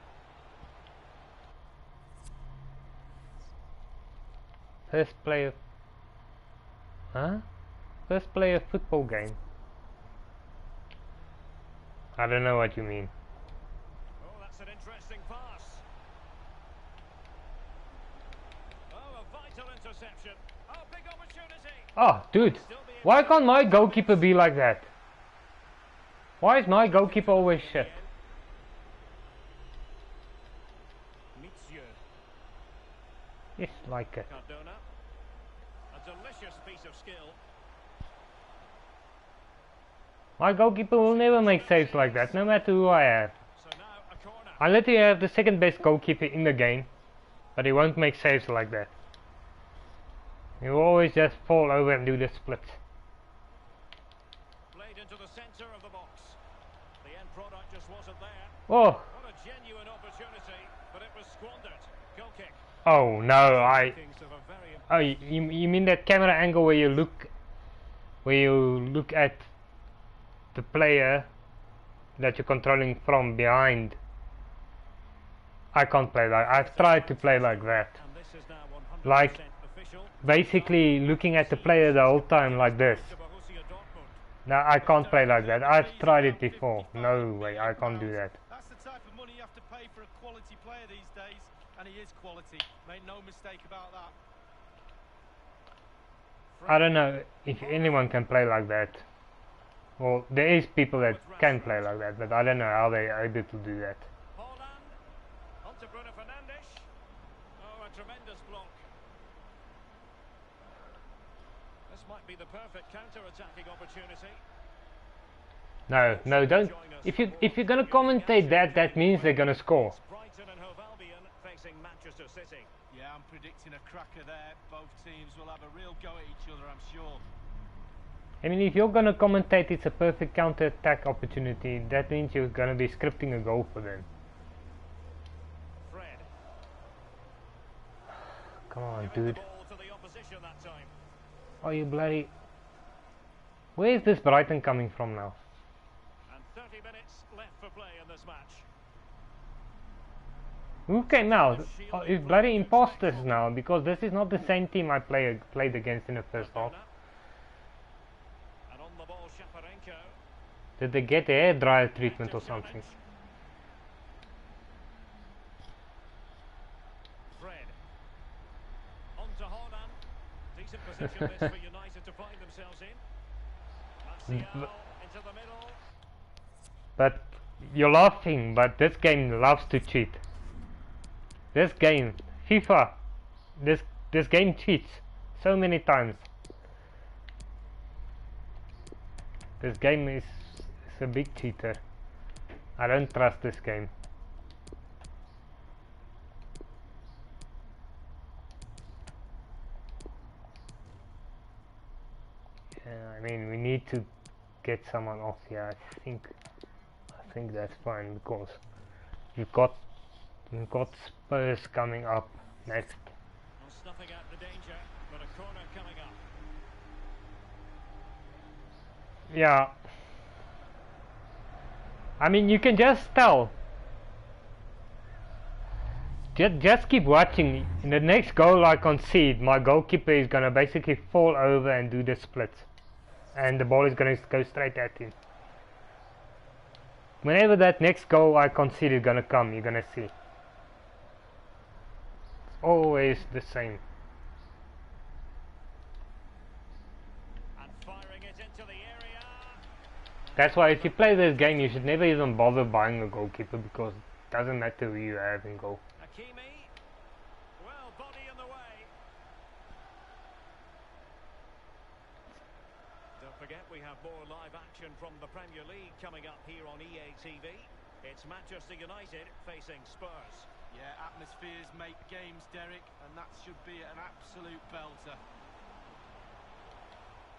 First play of football game. I don't know what you mean. Oh, that's an interesting pass. Oh, a vital interception. Oh, big opportunity. Oh, dude. Why can't my goalkeeper be like that? Why is my goalkeeper always shit? Mitsue, It's like it. Cardona. A delicious piece of skill. My goalkeeper will never make saves like that, no matter who I have. So now a corner. I literally have the second best goalkeeper in the game, but he won't make saves like that. He will always just fall over and do the splits. Played into the centre of the box. The end product just wasn't there. Oh, What a genuine opportunity, but it was squandered. Goal kick. oh no! Kings of a very Oh, you mean that camera angle where you look at the player that you're controlling from behind? I can't play that. I've tried to play like that. and this is now 100% Like, official. basically looking at the player the whole time like this. To Borussia Dortmund. No, I can't play like that. I've tried it before. No way, I can't do that. That's the for a quality player these days, and he is quality. Make no mistake about that. I don't know if anyone can play like that. Well, there is people that can play like that, but I don't know how they are able to do that. Holland, onto Bruno Fernandes. Oh, a tremendous block. This might be the perfect counter-attacking opportunity. No, don't. If you're gonna commentate that, that means they're gonna score. Brighton and Hove Albion facing Manchester City. Yeah, I'm predicting a cracker there. Both teams will have a real go at each other, I'm sure. I mean, if you're gonna commentate it's a perfect counter-attack opportunity, that means you're gonna be scripting a goal for them. Fred. Come on, Giving the dude. ball to the opposition that time. Are you bloody... Where is this Brighton coming from now? And 30 minutes left for play in this match. Who came out? Oh, it's bloody imposters now, because this is not the same team I played against in the first half. And on the ball, Shaparenko. Did they get the air dryer treatment or something? Fred. On to Holland. Decent position this for United to find themselves in. Martial into the middle. But you're laughing, but this game loves to cheat. This game, FIFA, this game cheats so many times. This game is a big cheater. I don't trust this game. I mean, we need to get someone off here. I think that's fine, because we've got Spurs coming up next. Well, snuffing out the danger, but a corner coming up. Yeah. I mean, you can just tell. Just keep watching. In the next goal I concede, my goalkeeper is gonna basically fall over and do the splits, and the ball is gonna go straight at him. Whenever that next goal I concede is gonna come, you're gonna see. It's always the same. And firing it into the area. That's why if you play this game, you should never even bother buying a goalkeeper, because it doesn't matter who you have in goal. Hakimi. Well, body in the way. Don't forget, we have more live action from the Premier League coming up here on EA TV. It's Manchester United facing Spurs. Yeah, atmospheres make games, Derek, and that should be an absolute belter.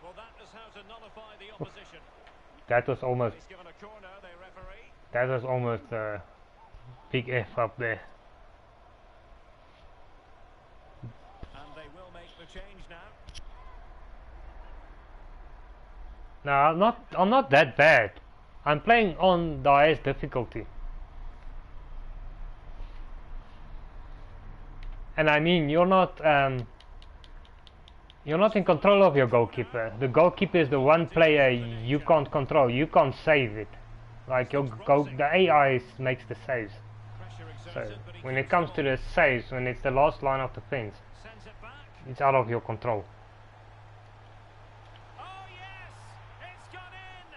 Well, that is how to nullify the opposition. That was almost. He's given a corner, the referee. That was almost a big F up there. And they will make the change now. No, I'm not that bad. I'm playing on the highest difficulty. And I mean, you're not in control of your goalkeeper. The goalkeeper is the one player you can't control. You can't save it. Like the AI makes the saves. So when it comes to the saves, when it's the last line of defense, Sends it back. it's out of your control. Oh yes, it's gone in,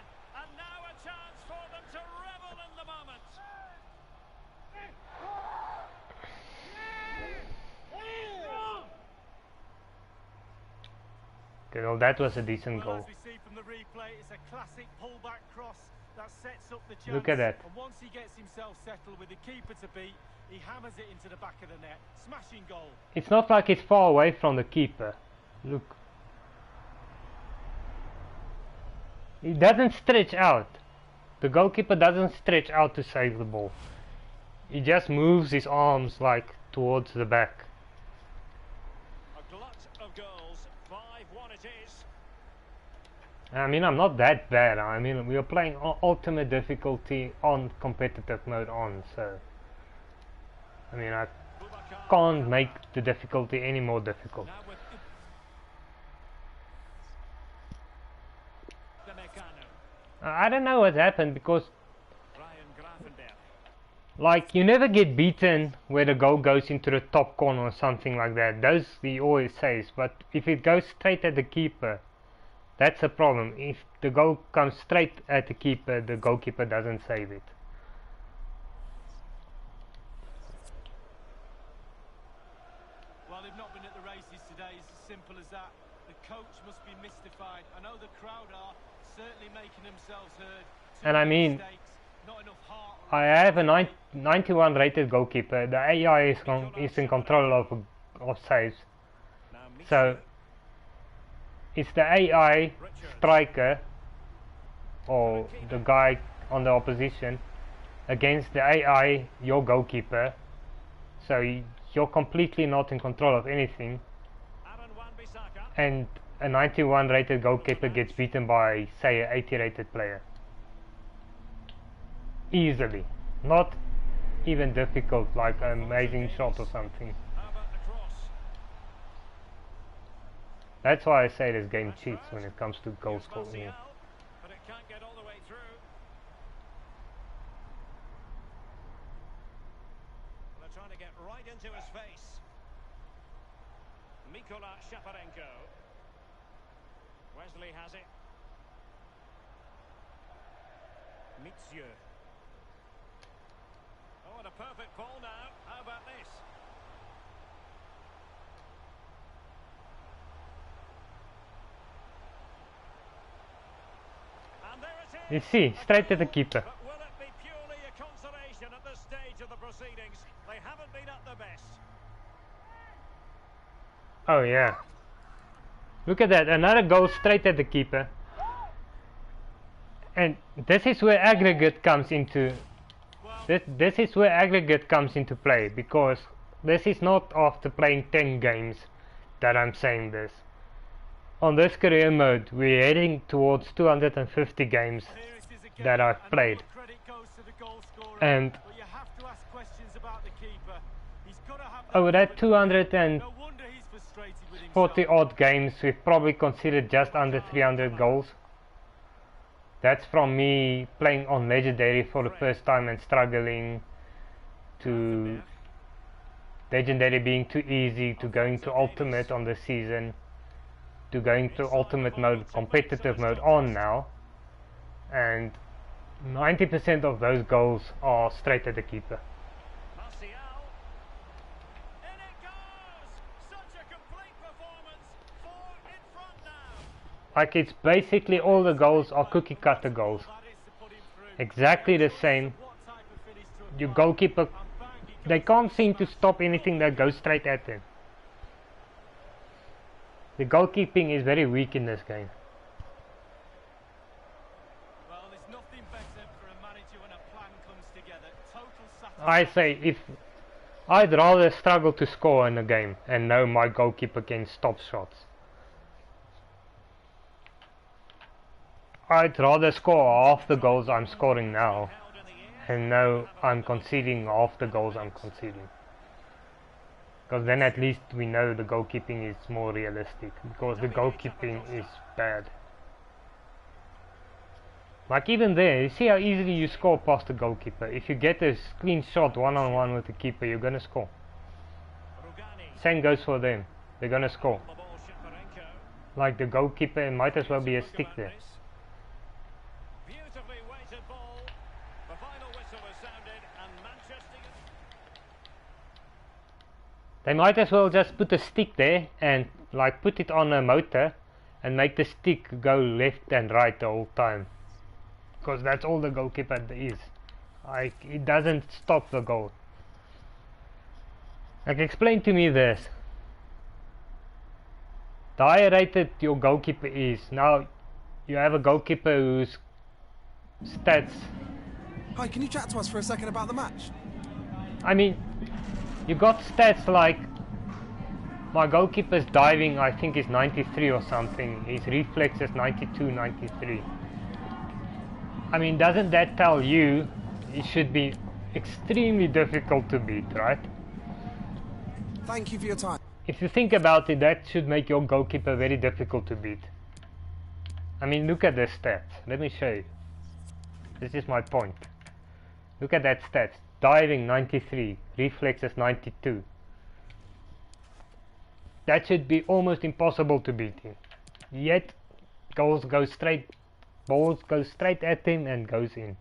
and now a chance for them to revel in the moment. Okay, well, that was a decent Well, goal. as we see from the replay, it's a classic pullback cross that sets up the chance. Look at that. And once he gets himself settled with the keeper to beat, he hammers it into the back of the net. Smashing goal. It's not like it's far away from the keeper. Look. He doesn't stretch out. The goalkeeper doesn't stretch out to save the ball. He just moves his arms like towards the back. A glut of goals, 5-1 it is. I mean, I'm not that bad. I mean, we are playing ultimate difficulty on competitive mode on, so I mean, I Boubacar. can't make the difficulty any more difficult. Now with the Meccano. I don't know what happened, because Ryan Gravenberch. Like, you never get beaten where the goal goes into the top corner or something like that. Those he always says. But if it goes straight at the keeper, that's a problem. If the goal comes straight at the keeper, the goalkeeper doesn't save it. Well, they've not been at the races today. It's as simple as that. The coach must be mystified. I know the crowd are certainly making themselves heard. And I mean, Mistakes, not enough heart. I have a 91 rated goalkeeper. The AI is in control of saves. Now, So it's the AI striker or the guy on the opposition against the AI, your goalkeeper. So you're completely not in control of anything, Aaron Wan-Bissaka. and a 91 rated goalkeeper gets beaten by, say, an 80 rated player. Easily. Not even difficult, like an amazing shot or something. How about the cross? That's why I say this game cheats when it comes to goal scoring. Martial, but it can't get all the way through. They're trying to get right into his face. Mikola Shaparenko. Wesley has it. Mitsue. Oh, and a perfect ball now. How about this? And there it is. You see, straight at the keeper. But will it be purely a consolation at this stage of the proceedings? They haven't been at their best. Oh yeah. Look at that, another goal straight at the keeper. And this is where aggregate comes into this is where aggregate comes into play, because this is not after playing 10 games that I'm saying this. On this career mode, we're heading towards 250 games Here it is again, that I've and all played. the credit goes to the goal scorer, And but you have to ask questions about the keeper. He's got to have over that No wonder he's 240 frustrated with himself. odd games, we've probably considered just under 300 goals. That's from me playing on Legendary for the first time and struggling, to Legendary being too easy, to going to Ultimate on the season, to going to Ultimate mode, competitive mode on now, and 90% of those goals are straight at the keeper. Martial. In it goes! Such a complete performance. 4 in front now. Like, it's basically all the goals are cookie cutter goals. That is to put him through. Exactly the same. What type of finish to Your apply. goalkeeper, And bang, he they goes can't seem to stop anything that goes straight at them. The goalkeeping is very weak in this game. Well, there's nothing better for a manager when a plan comes together. Total I satisfaction. say, if I'd rather struggle to score in a game and know my goalkeeper can stop shots. I'd rather score half the goals I'm scoring now Held in the air. and know I'm conceding half the goals I'm conceding. Because then at least we know the goalkeeping is more realistic, because the goalkeeping is bad. Like, even there, you see how easily you score past the goalkeeper. If you get a clean shot one-on-one with the keeper, you're gonna score. Rugani. Same goes for them, they're gonna score. The ball, Shaparenko. Like, the goalkeeper might as well be a Look stick about there. this. Beautifully weighted ball. The final whistle has sounded, and Manchester United. They might as well just put a stick there and like put it on a motor and make the stick go left and right the whole time. Because that's all the goalkeeper is. Like, it doesn't stop the goal. Like, explain to me this. The higher rated your goalkeeper is, now you have a goalkeeper whose stats, Hi, can you chat to us for a second about the match? I mean, you got stats like my goalkeeper's diving, I think, is 93 or something. His reflex is 92, 93. I mean, doesn't that tell you it should be extremely difficult to beat, right? Thank you for your time. If you think about it, that should make your goalkeeper very difficult to beat. I mean, look at the stats. Let me show you. This is my point. Look at that stats. diving 93, reflexes 92. That should be almost impossible to beat him. Yet balls go straight at him and goes in.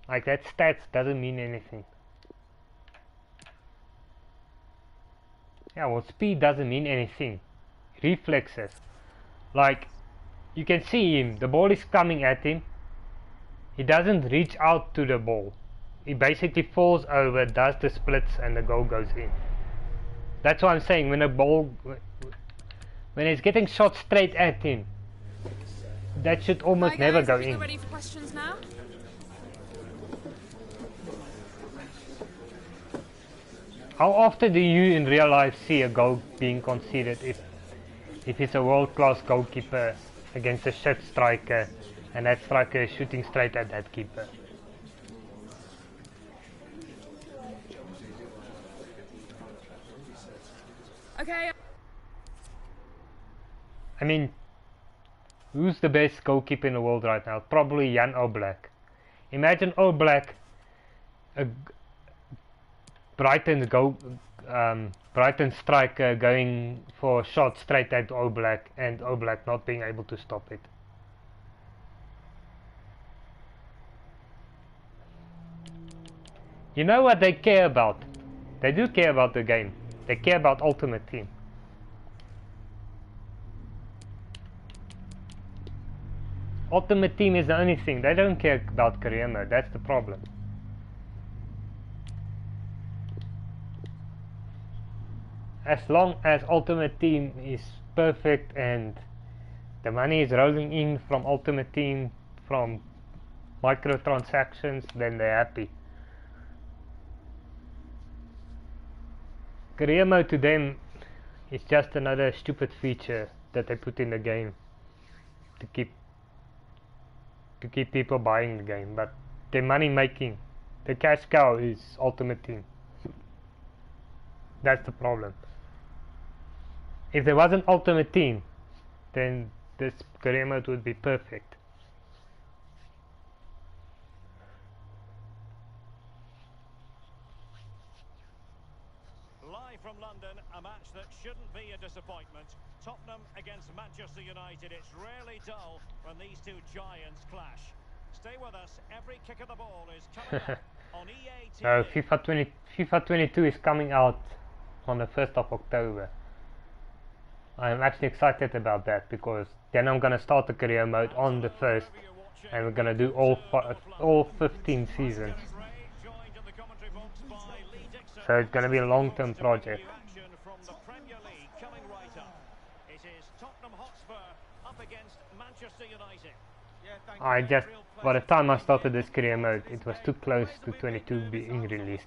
Like that stats doesn't mean anything. Yeah, well, speed doesn't mean anything. Reflexes, like you can see him, the ball is coming at him, he doesn't reach out to the ball, he basically falls over, does the splits, and the goal goes in. That's what I'm saying. When it's getting shot straight at him, that should almost Hi never guys, go are you in. ready for questions now? How often do you in real life see a goal being conceded if it's a world-class goalkeeper against a shit striker and that striker is shooting straight at that keeper? Okay. I mean, who's the best goalkeeper in the world right now? Probably Jan Oblak. Imagine Oblak, a Brighton striker going for a shot straight at Oblak and Oblak not being able to stop it. You know what they care about? They do care about the game. They care about Ultimate Team. Ultimate Team is the only thing. They don't care about career mode. That's the problem. As long as Ultimate Team is perfect and the money is rolling in from Ultimate Team, from microtransactions, then they're happy. Career mode to them is just another stupid feature that they put in the game to keep people buying the game, but the money making, the cash cow is Ultimate Team. That's the problem. If there wasn't Ultimate Team, then this career mode would be perfect. Live from London, a match that shouldn't be a disappointment. Tottenham against Manchester United. It's rarely dull when these two giants clash. Stay with us. Every kick of the ball is coming up on EA TV. No, FIFA 22 is coming out on the 1st of October. I'm actually excited about that because then I'm gonna start the career mode on the 1st and we're gonna do all 15 seasons. So it's gonna be a long-term project. By the time I started this career mode, it was too close to 22 being released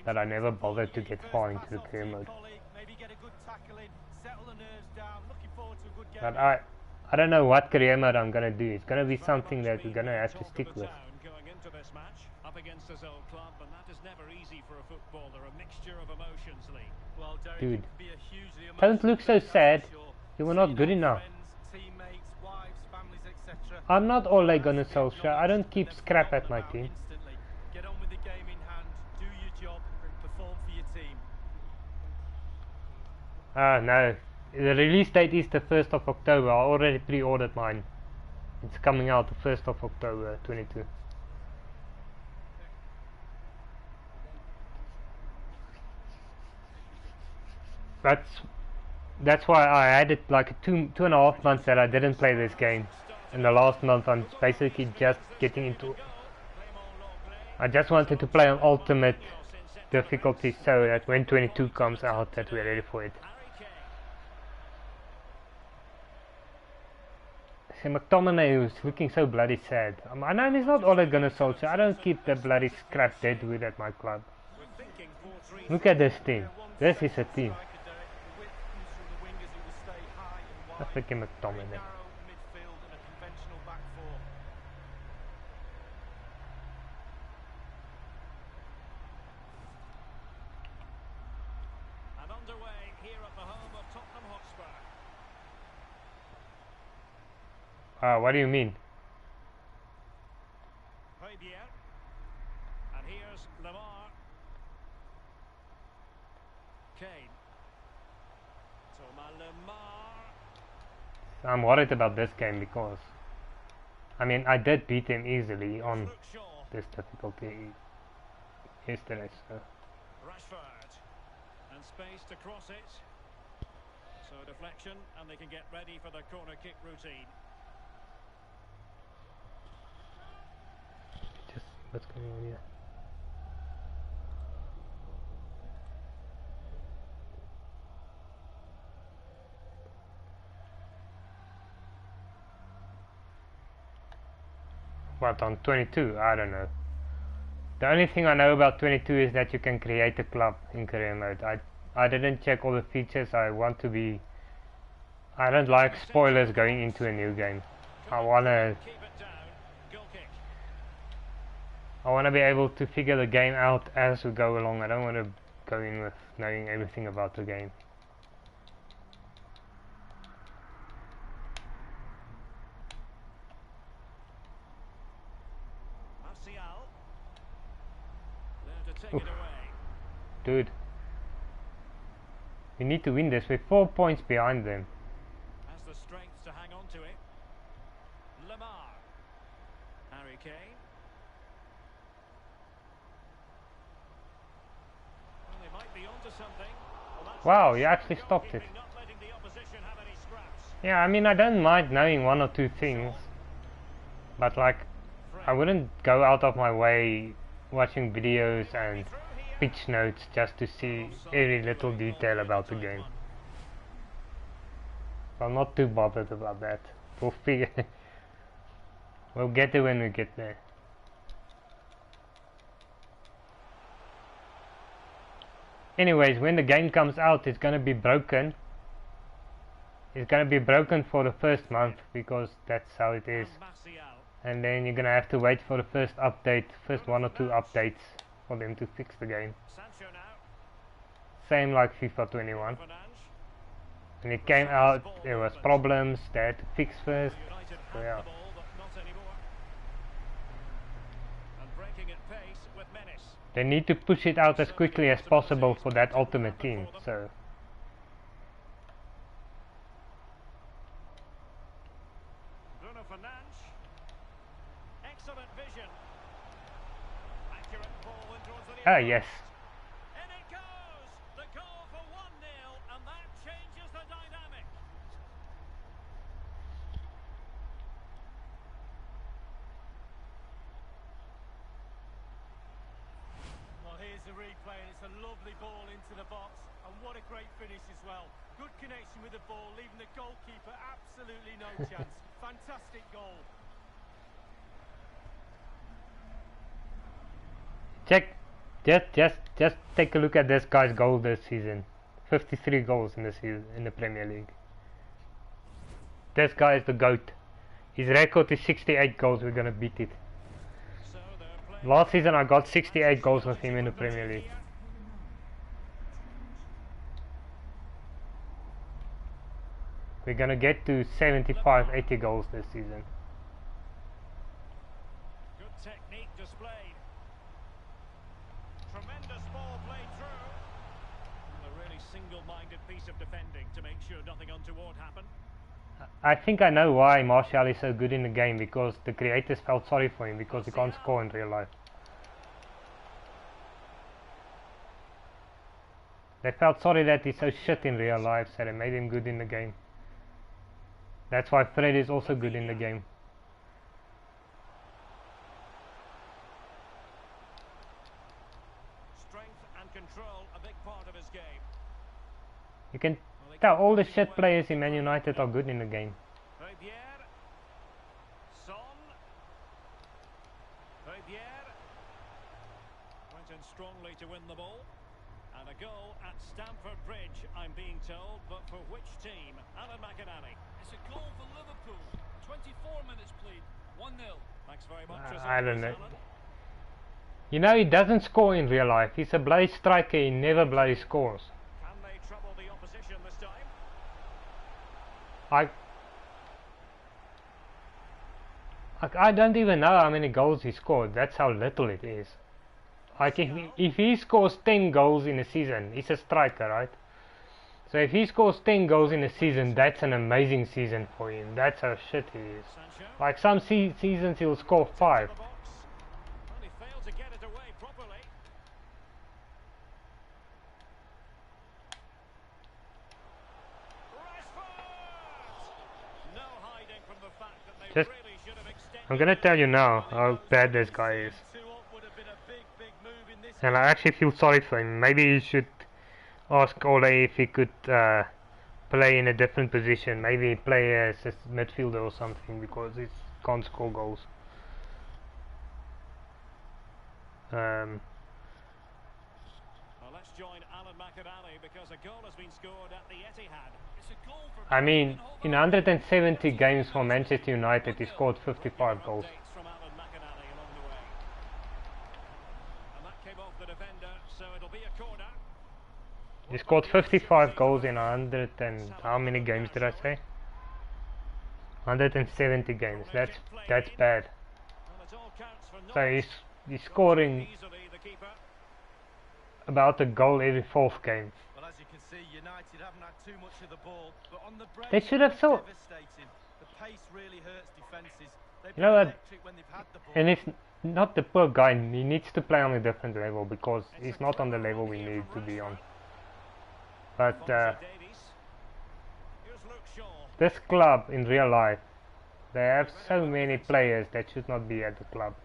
that I never bothered to get far into the career mode. But I don't know what career mode I'm gonna do. It's gonna be something that we're gonna have to stick with. Going into this match up against his old club, and that is never easy for a footballer. A mixture of emotions, Lee. Well, Derek, dude, don't look so sad. You were not good enough. Teammates, wives, families, etc. I'm not Ole Gunnar Solskjaer. I don't keep scrap at my team. Get on with the game in hand, do your job, perform for your team. No. The release date is the 1st of October. I already pre-ordered mine. It's coming out the 1st of October 22. That's why I had it like two and a half months that I didn't play this game. And the last month I'm basically just getting into. I just wanted to play on ultimate difficulty so that when 22 comes out that we're ready for it. See, McTominay was looking so bloody sad. My name is not Ole Gunnar Solskjaer. I don't keep the bloody scrap deadwood at my club. Look at this team. This is a team. I freaking McTominay. And underway here at the home of Tottenham Hotspur. What do you mean? Fabian. I'm worried about this game because, I mean, I did beat him easily on Luke Shaw. this difficulty yesterday, so Rashford. And space to cross it. So deflection, and they can get ready for the corner kick routine. just what's going on here? What, on 22? I don't know. The only thing I know about 22 is that you can create a club in career mode. I didn't check all the features. I don't like spoilers going into a new game. I wanna Keep it down. Goal kick. be able to figure the game out as we go along. I don't want to go in with knowing everything about the game. Martial. There to take Oof. it away. Dude, we need to win this. We're 4 points behind them. Has the strength to hang on to it. Lamar. Harry Kane. Well, they might be onto something. Well, that's Wow, nice. you actually stopped it. Goalkeeping, not letting the opposition have any scraps. Yeah, I mean, I don't mind knowing one or two things, but like, I wouldn't go out of my way watching videos and Through here. pitch notes just to see every little detail about the game. I'm not too bothered about that. We'll figure. We'll get it when we get there. Anyways, when the game comes out, it's gonna be broken. It's gonna be broken for the first month because that's how it is. And Martial. And then you're gonna have to wait for the first update, first 1 or 2 updates for them to fix the game. Sancho now. Same like FIFA 21. Fernandes. When it came out, there was problems they had to fix first. United So had yeah. the ball, but not anymore. And breaking at pace with menace. They need to push it out as quickly as possible for that ultimate team. So Bruno Fernandes. Excellent vision. Accurate ball in towards the near yes. post. And it goes! The goal for 1-0, and that changes the dynamic. Well, here's the replay, and it's a lovely ball into the box, and what a great finish as well. Good connection with the ball, leaving the goalkeeper absolutely no chance. Fantastic goal. Check, just take a look at this guy's goal this season. 53 goals in the season in the Premier League. This guy is the GOAT. His record is 68 goals. We're gonna beat it. So they're playing. Last season I got 68 goals with him in the Premier League. We're gonna get to 75, 80 goals this season. Good technique displayed. Tremendous ball played through. And a really single-minded piece of defending to make sure nothing untoward happened. I think I know why Martial is so good in the game, because the creators felt sorry for him because he can't score in real life. They felt sorry that he's so shit in real life, so they made him good in the game. That's why Fred is also good in the game. Strength and control, a big part of his game. You can tell all the shit players in Man United are good in the game. Rivière. Son. Rivière. Went in strongly to win the ball. And a goal at Stamford Bridge, I'm being told, but for which team? Alan McInally. It's a goal for Liverpool. 24 minutes played. 1-0. Thanks very much. as I don't always, know. Alan. You know, he doesn't score in real life. He's a bloody striker. He never bloody scores. Can they trouble the opposition this time? I don't even know how many goals he scored. That's how little it is. Like if he scores 10 goals in a season, he's a striker, right? So if he scores 10 goals in a season, that's an amazing season for him. That's how shit he is. Sancho. Like some seasons he'll score 5. To the box. And he failed to get it away properly. Rashford! No hiding from the fact that they Just- really should have extended. I'm gonna tell you now how bad this guy is. 2-up would have been a big, big move in this And I actually feel sorry for him. Maybe he should ask Ole if he could play in a different position. Maybe play as a midfielder or something, because he can't score goals. Well, let's join Alan McAnally because a goal has been scored at the Etihad. It's a goal for I mean, in 170 games for Manchester United, he scored 55 goals. Updates from Alan McAnally along the way. And that came off the defender, so it'll be a corner. He scored 55 goals in 100 and how many games did I say? 170 games. That's bad. Well, it all counts for So naught. he's scoring Easily, the keeper. about a goal every 4th game. Well, as you can see, United haven't had too much of the ball, but on the break, They should have it's so- devastating. The pace really hurts defences. They've You know been what? electric when they've had the ball. And it's not the poor guy. He needs to play on a different level, because he's not on the level we need to be on. But Fonzie Davies. Here's Luke Shaw. this club in real life, they have so many players that should not be at the club,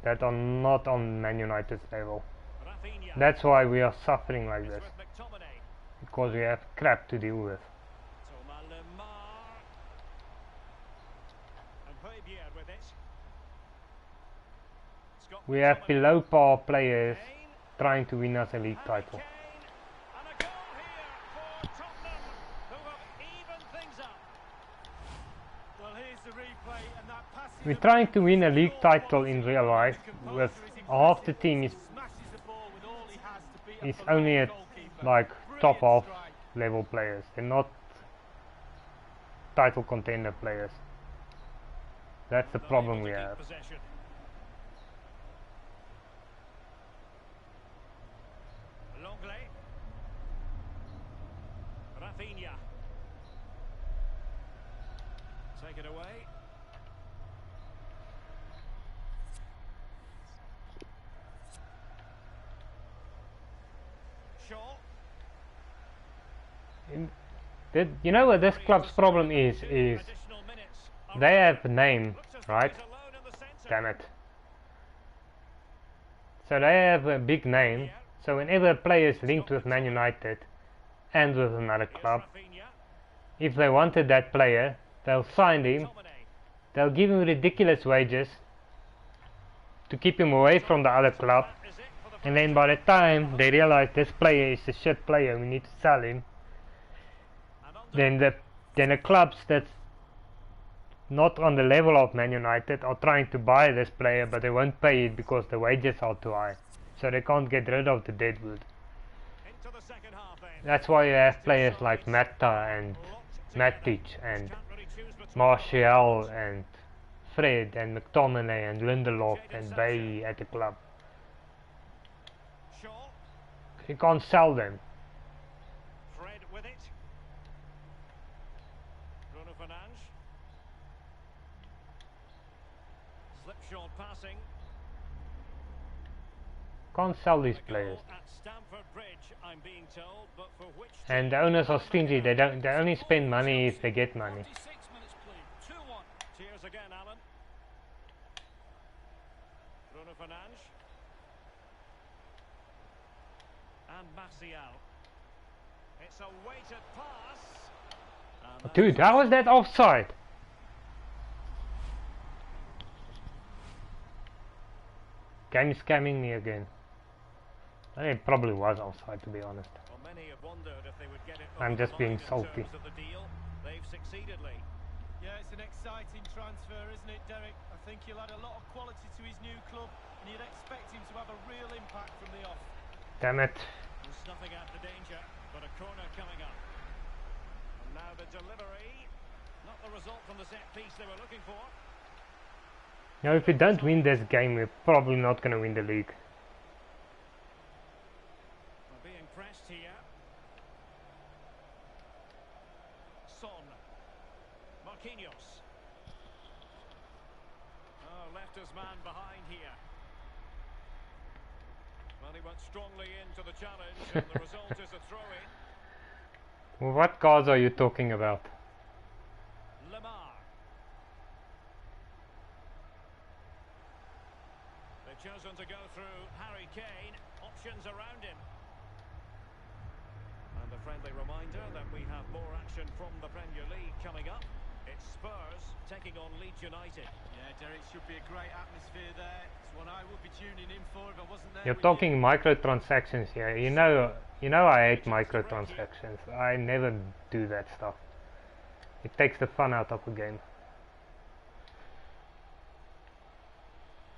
that are not on Man United's level. Rafinha. That's why we are suffering like It's this, with McTominay. because we have crap to deal with. Thomas Lemar. And Højbjerg with it. Scott We have McTominay. below par players Kane. trying to win us a league Harry title. Kane. And a goal here for Tottenham, who have evened things up. Well, here's the replay, and that pass is We're a trying to win a beautiful league ball title in real the life composer with is half the impressive. team is Smashes the ball with all he has to beat is up the only lone at goalkeeper. like top Brilliant half strike. level players. They're not title contender players. That's the They'll be problem able we to keep have. possession. Longley. Rafinha. Take it away. Shaw. You know what this club's problem is Additional minutes. they have a name, Looks as though right? he's alone in the centre. Damn it. So they have a big name, so whenever a player is linked with Man United and with another Here's club, Rafinha. if they wanted that player, they'll sign him, McTominay. they'll give him ridiculous wages to keep him away from the other club, That is it for the and then by the time they realize this player is a shit player, we need to sell him, and on then the clubs that's not on the level of Man United are trying to buy this player, but they won't pay it because the wages are too high, so they can't get rid of the deadwood. into the second half then. That's why you have players like Mata and Matic and Can't really choose between Martial and Fred and McTominay and Lindelof and Bailey at the club. Shaw. You can't sell them. Fred with it. Bruno Fernandes. Slipshod passing. Can't sell these A goal players. at Stamford Bridge, I'm being told, but for which And the team? owners are stingy. They only spend money if they get money. 46 minutes played. 2-1. Cheers again, Alan. Bruno Fernandes. And Martial. It's a weighted pass. And that Dude, how was that offside? Game scamming me again. I think it probably was offside, to be honest. Well, many have wondered if they would get it I'm over just the being line in salty. terms of the deal. They've succeeded, Lee. Yeah, it's an exciting transfer, isn't it, Derek? I think he'll add a lot of quality to his new club, and you'd expect him to have a real impact from the off. Damn it. And snuffing out the danger, but a corner coming up. And now the delivery. Not the result from the set piece they were looking for. Now, if we don't win this game, we're probably not going to win the league. We're being pressed here. Son. Marquinhos. Oh, left his man behind here. Well, he went strongly into the challenge, and the result is a throw-in. Well, what cards are you talking about? Lamar. They've chosen to go through Harry Kane. Options around him. And a friendly reminder that we have more action from the Premier League coming up. It's Spurs taking on Leeds United. Yeah, Derek, should be a great atmosphere there. It's one I would be tuning in for if I wasn't there. You're with talking you. microtransactions here. You know I hate microtransactions. I never do that stuff. It takes the fun out of a game.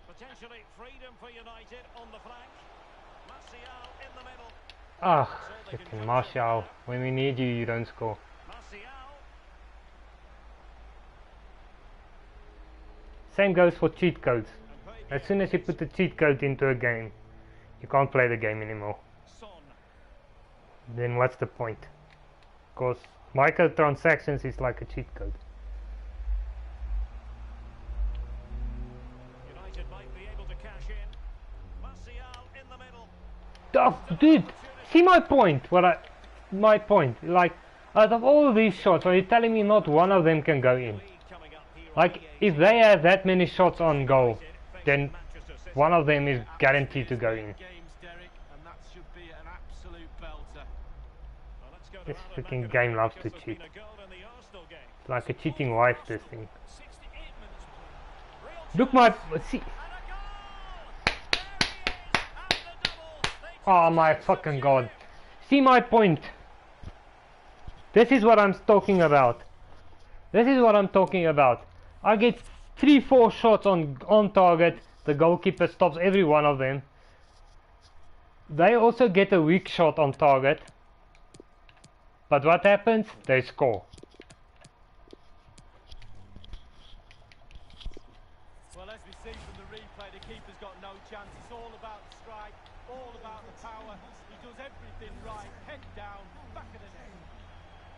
Potentially freedom for United on the flank. Martial in the middle. Ah, So they can freaking judge Martial. it now. When we need you, you don't score. Martial. Same goes for cheat codes. And As soon as you put the cheat code into a game, you can't play the game anymore. Son. Then what's the point? Because microtransactions is like a cheat code. United might be able to cash in. Martial in the middle. Oh, dude, see my point? My point. Like, out of all these shots, are you telling me not one of them can go in? League coming up here on Like, the if they have that many shots on goal, United then facing Manchester City. one of them is guaranteed to go in. Games, Derek, and that should be an absolute belter. Well, let's go to This Alan freaking McAdoo game loves because to there's cheat. been a goal in the Arsenal game. It's like a cheating wife, this thing. 68 minutes played. Real Look my... See... and a goal! There he is at the double. They Oh just my execute fucking god. it. See my point? This is what I'm talking about. This is what I'm talking about. I get 3-4 shots on target. The goalkeeper stops every one of them. They also get a weak shot on target. But what happens? They score. Well, as we see from the replay, the keeper's got no chance. It's all about the strike, all about the power. He does everything right. Head down, back of the net.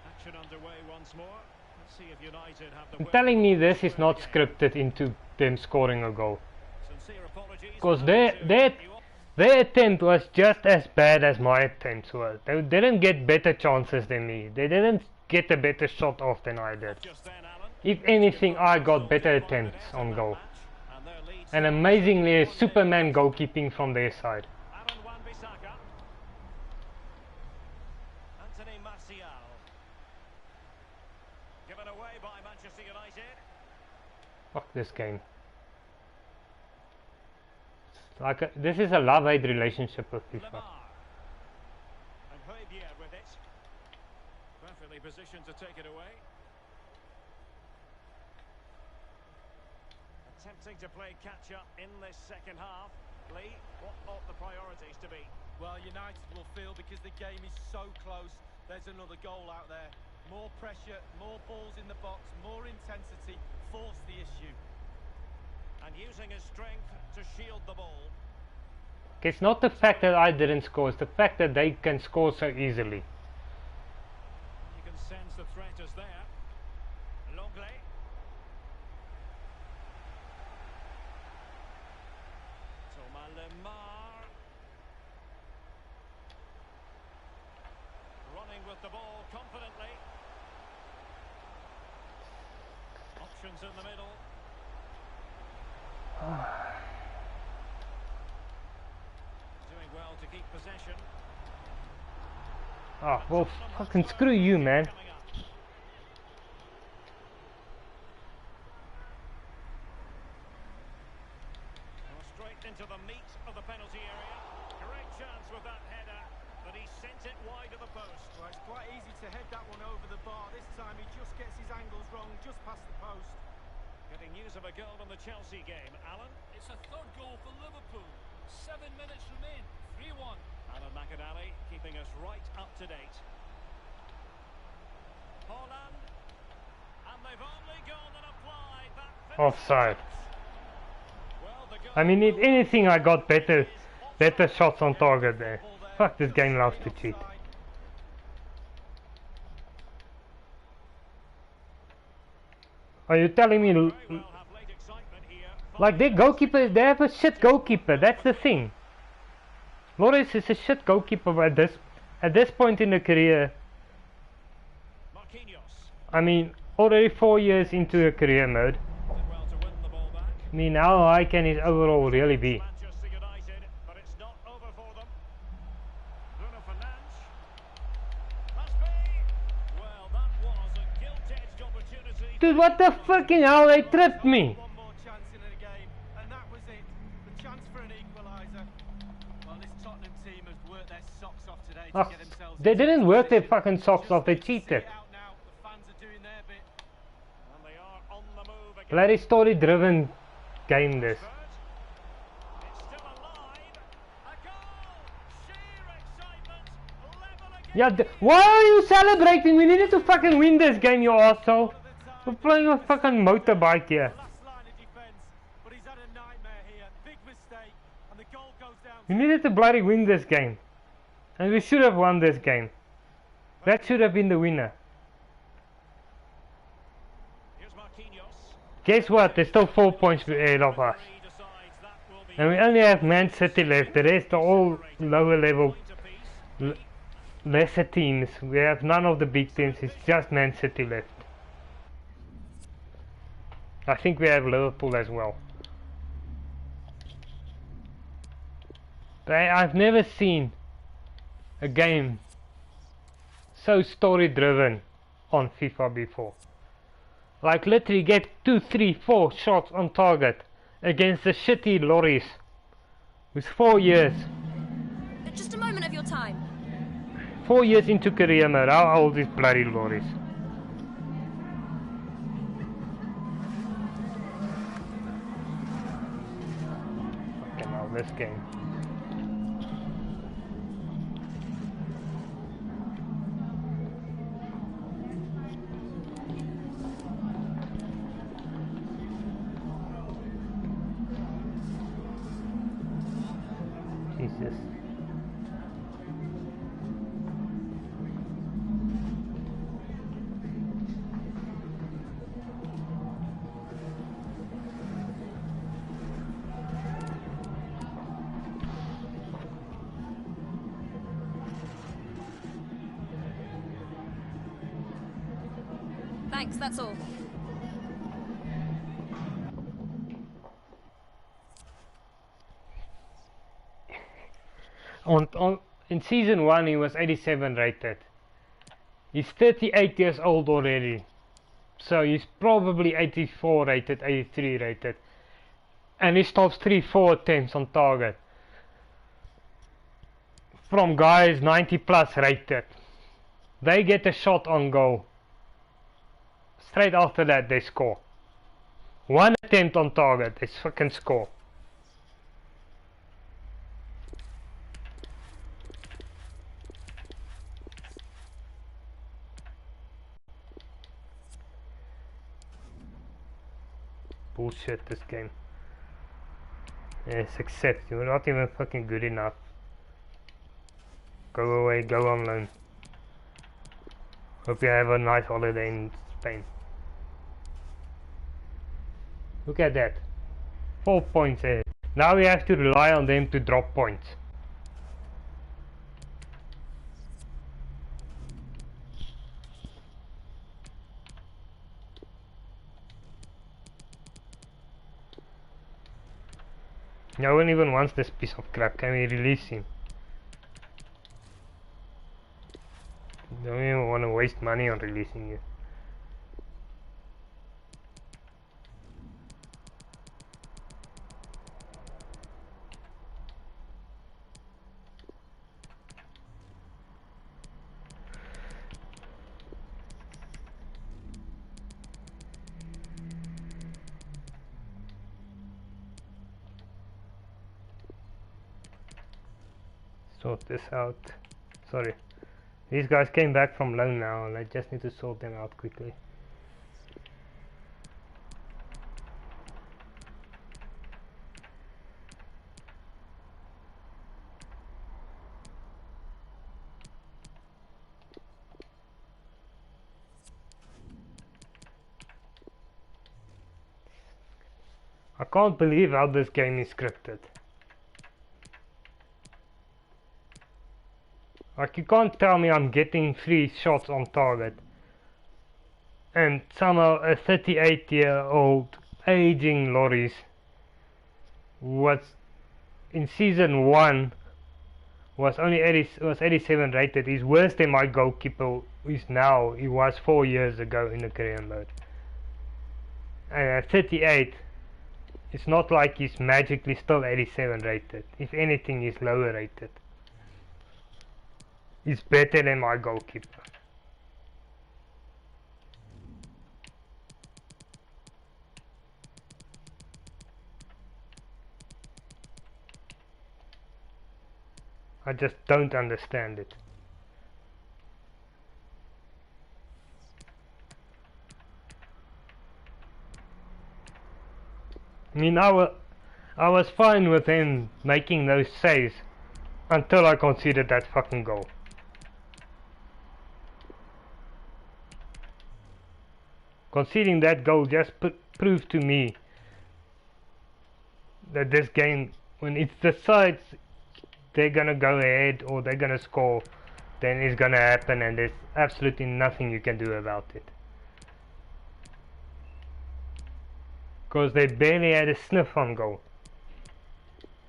Action underway once more. Let's see if United have the You're will telling me to this is win not the game. scripted into them scoring a goal. Sincere apologies Because to their, those who their, cut you off. their attempt was just as bad as my attempts were. They didn't get better chances than me. They didn't get a better shot off than I did. Just then, Alan. If anything, I got better attempts on goal. And amazingly, Superman goalkeeping from their side. Aaron Wan-Bissaka. Anthony Martial. Given away by Manchester United. Fuck this game. Like this is a love-hate relationship with FIFA. Lamar. And Højbjerg with it. Perfectly positioned to take it away. Attempting to play catch-up in this second half. Lee, what ought the priorities to be? Well, United will feel because the game is so close. There's another goal out there. More pressure, more balls in the box, more intensity. Force the issue. And using his strength to shield the ball. It's not the fact that I didn't score, it's the fact that they can score so easily. You can sense the threat is there. Longley. Thomas Lemar. Running with the ball confidently. Options in the middle. Doing well to keep possession. Oh, well, fucking screw you, man. Coming up. Well, straight into the meat of the penalty area. Great chance with that header, but he sent it wide of the post. Well, it's quite easy to head that one over the bar. This time he just gets his angles wrong, just past the post. Getting news of a goal in the Chelsea game. Alan? It's a third goal for Liverpool. 7 minutes remain. 3-1. Alan McAdoo keeping us right up to date. Holland. And they've only gone and applied that finish. Offside. Well, the goal I mean, if will anything, I got better offside. shots on target there. Fuck, this game loves to cheat. Are you telling me, Very well have late excitement here. like their goalkeeper, they have a shit goalkeeper, that's the thing. Loris is a shit goalkeeper at this point in the career. Marquinhos I mean, already 4 years into a career mode. did well to win the ball back. I mean, how high can his overall really be? Manchester United, but it's not over for them. Bruno Fernandes. Must be. Well, that was a gilt-edged opportunity. Dude, what the fucking hell? They tripped me. One more chance in the game, and that was it. The chance for an equaliser. Well, this Tottenham team has worked their socks off today to Oh, get themselves. they into didn't this work their position. fucking socks off, they Just need to cheated. see it out now. The fans are doing their bit. And they are on the move again. Bloody story driven game this. It's still alive. A goal. Sheer excitement. Level again. Yeah, why are you celebrating? We needed to fucking win this game, you asshole. We're playing a fucking motorbike here. Last line of defence, but he's had a nightmare here. Big mistake, and the goal goes down. We needed to bloody win this game. And we should have won this game. That should have been the winner. Here's Marquinhos. Guess what? There's still 4 points ahead of us. He decides that will be And we only have Man City left. The rest are all lower level, point apiece. lesser teams. We have none of the big teams. It's just Man City left. I think we have Liverpool as well. But I've never seen a game so story driven on FIFA before. Like literally get 2, 3, 4 shots on target against the shitty lorries with 4 years. Just a moment of your time. 4 years into career mode. How old is bloody lorries? Okay, now this game. Jesus. Thanks, that's all. In season 1 he was 87 rated. He's 38 years old already. So he's probably 84 rated, 83 rated. And he stops 3-4 attempts on target. From guys 90 plus rated. They get a shot on goal. Straight after that they score. One attempt on target, they fucking score. Bullshit this game. Yes, accept. You're not even fucking good enough. Go away, go on loan. Hope you have a nice holiday in Spain. Look at that. 4 points ahead. Now we have to rely on them to drop points. No one even wants this piece of crap. Can we release him? Don't even want to waste money on releasing you. Sort this out. Sorry. These guys came back from loan now and I just need to sort them out quickly. I can't believe how this game is scripted. Like, you can't tell me I'm getting 3 shots on target and somehow a 38-year-old aging Loris was in season 1 was only 87 rated, is worse than my goalkeeper is now. He was 4 years ago in the career mode. And at 38, it's not like he's magically still 87 rated. If anything, he's lower rated. He's better than my goalkeeper. I just don't understand it. I mean, I was fine with him making those saves until I conceded that fucking goal. Conceding that goal just proved to me that this game, when it decides they're gonna go ahead or they're gonna score, then it's gonna happen and there's absolutely nothing you can do about it. Because they barely had a sniff on goal.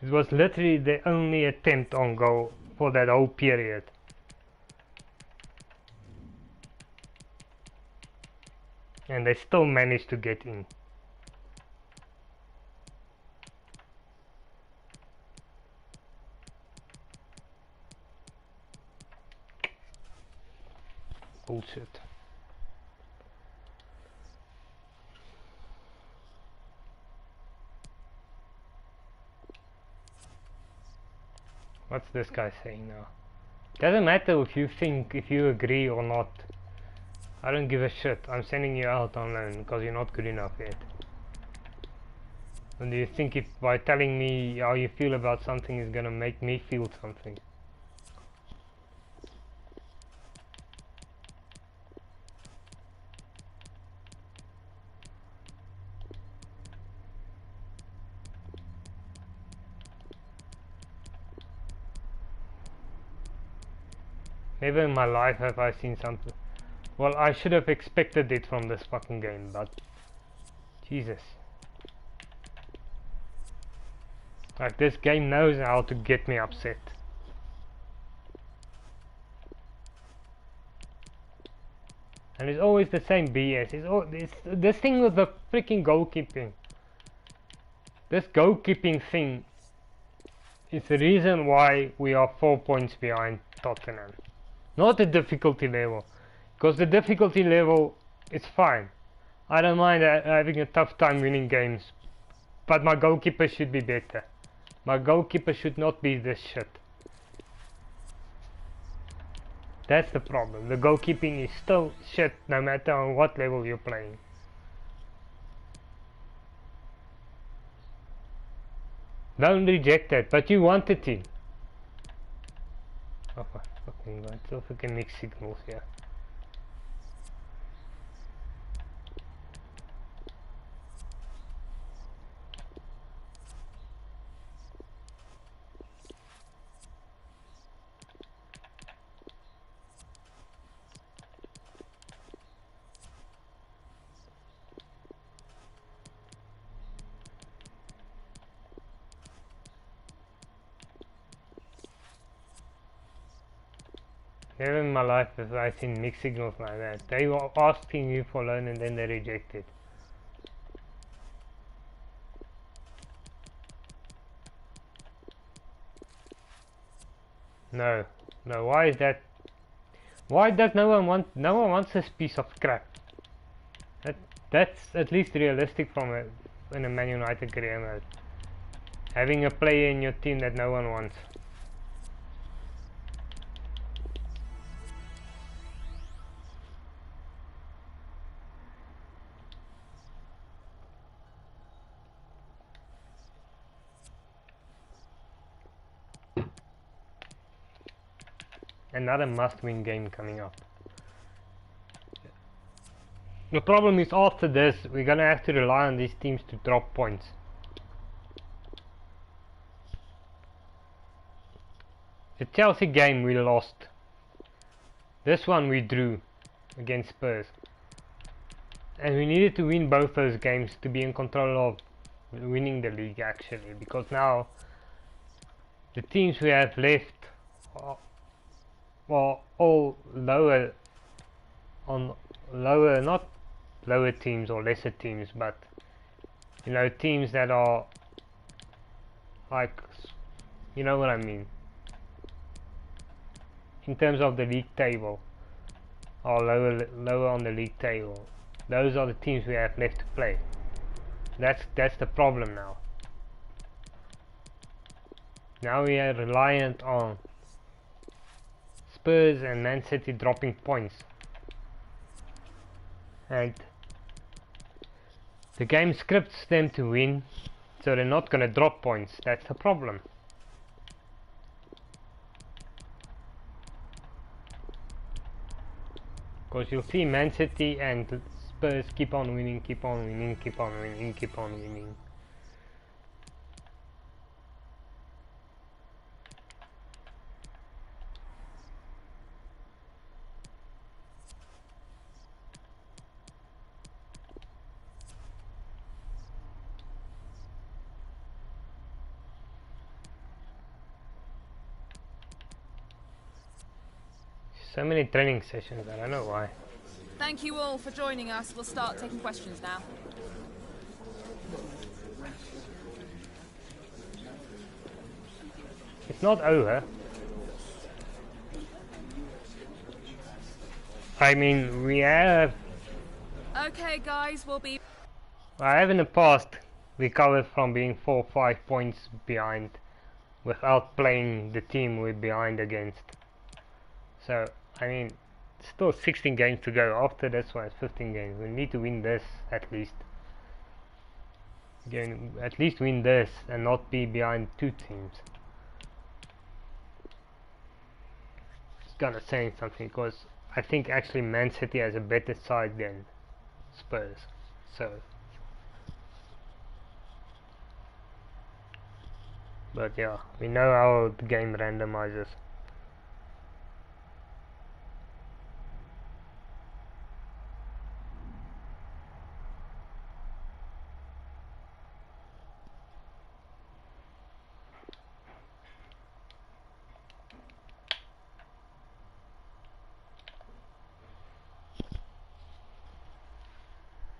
It was literally the only attempt on goal for that whole period. And they still managed to get in. Bullshit. What's this guy saying now? Doesn't matter if you agree or not. I don't give a shit. I'm sending you out on loan because you're not good enough yet. And do you think if by telling me how you feel about something is gonna make me feel something? Never in my life have I seen something. Well, I should have expected it from this fucking game, but Jesus. Like, this game knows how to get me upset. And it's always the same BS. It's this thing with the freaking goalkeeping. This goalkeeping thing is the reason why we are 4 points behind Tottenham. Not the difficulty level. Because the difficulty level is fine. I don't mind having a tough time winning games. But my goalkeeper should be better. My goalkeeper should not be this shit. That's the problem. The goalkeeping is still shit no matter on what level you're playing. Don't reject that, but you wanted to. Oh my fucking god, still fucking mixed signals here. Never in my life have I seen mixed signals like that. They were asking you for loan and then they rejected. No, why is that? Why does no one wants this piece of crap? That's at least realistic in a Man United career mode. Having a player in your team that no one wants. Another must-win game coming up. The problem is after this, we're gonna have to rely on these teams to drop points. The Chelsea game we lost. This one we drew against Spurs. And we needed to win both those games to be in control of winning the league actually, because now the teams we have left are, well, all lower, not lower teams or lesser teams, but you know, teams that are like, you know what I mean, in terms of the league table, or lower on the league table. Those are the teams we have left to play. That's the problem now. Now we are reliant on Spurs and Man City dropping points, and the game scripts them to win, so they're not gonna drop points. That's the problem. Because you'll see Man City and Spurs keep on winning, keep on winning, keep on winning, keep on winning. So many training sessions, I don't know why. Thank you all for joining us. We'll start taking questions now. It's not over. I mean, we have... Okay, guys, we'll be... I have in the past recovered from being 4 or 5 points behind without playing the team we're behind against. So, I mean, still 16 games to go. After this one, it's 15 games. We need to win this at least. Again, at least win this and not be behind 2 teams. It's gonna say something, because I think actually Man City has a better side than Spurs. So, but yeah, we know how the game randomizes.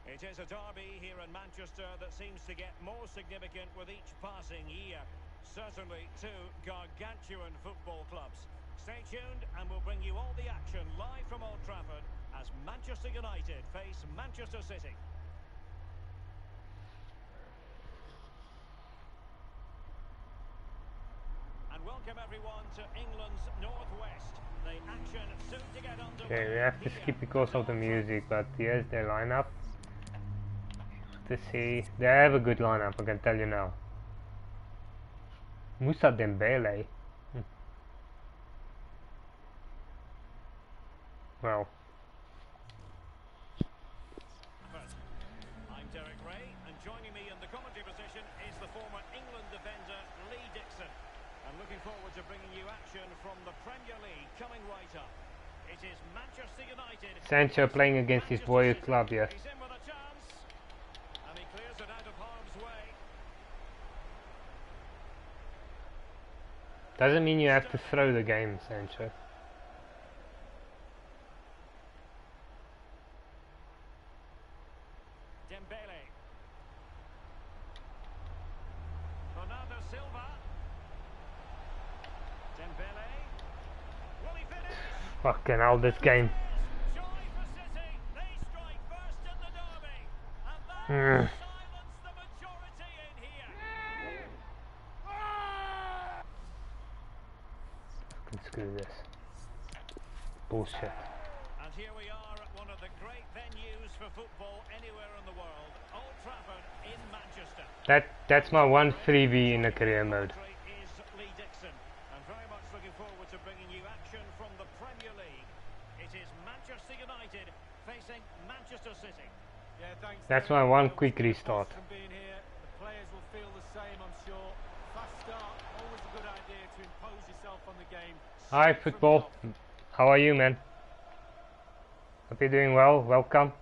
It is a derby here in Manchester that seems to get more significant with each passing year. Certainly two gargantuan football clubs. Stay tuned and we'll bring you all the action live from Old Trafford as Manchester United face Manchester City. And welcome everyone to England's Northwest. The action soon to get underway. Okay, we have to skip because of the music, but here's their lineup. To see, they have a good lineup, I can tell you now. Moussa Dembele. Well. I'm Derek Ray, and joining me in the commentary position is the former England defender Lee Dixon. I'm looking forward to bringing you action from the Premier League coming right up. It is Manchester United. Sancho playing against his boyhood club, yes. He's in with a chance, and he clears it out of harm's way. Doesn't mean you have to throw the game, Sancho. Dembele. Bernardo Silva. Dembele. Will he finish? Fucking hell, this game. Joy for City. They strike first in the derby. And that silence the majority in here. Fucking screw this. Bullshit. And here we are at one of the great venues for football anywhere in the world. Old Trafford in Manchester. That's my one freebie in the career mode. Is Lee Dixon. And very much looking forward to bringing you action from the Premier League. It is Manchester United facing Manchester City. Yeah, thanks. That's my one quick restart. From being here, the players will feel the same, I'm sure. Fast start, always a good idea. idea to impose yourself on the game. Hi, straight from the football. off. How are you, man? Hope you're doing well. Welcome.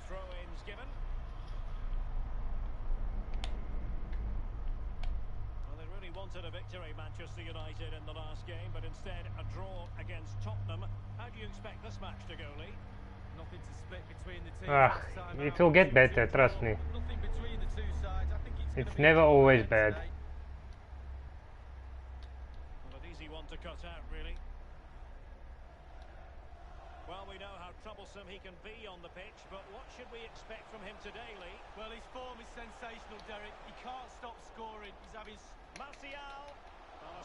Throw-ins given. Well, they really wanted a victory, Manchester United, in the last game, but instead a draw against Tottenham. How do you expect this match to go, Lee? Nothing to split between the teams. Ah, this time it out. will get 2-2 better, draw, trust me. Nothing between the two sides. I think it's It's gonna be a never draw always again bad. today. Well, an easy one to cut out, really. Well, we know how troublesome he can be on the pitch, but what should we expect from him today, Lee? Well, his form is sensational, Derek. He can't stop scoring. He's having... Martial!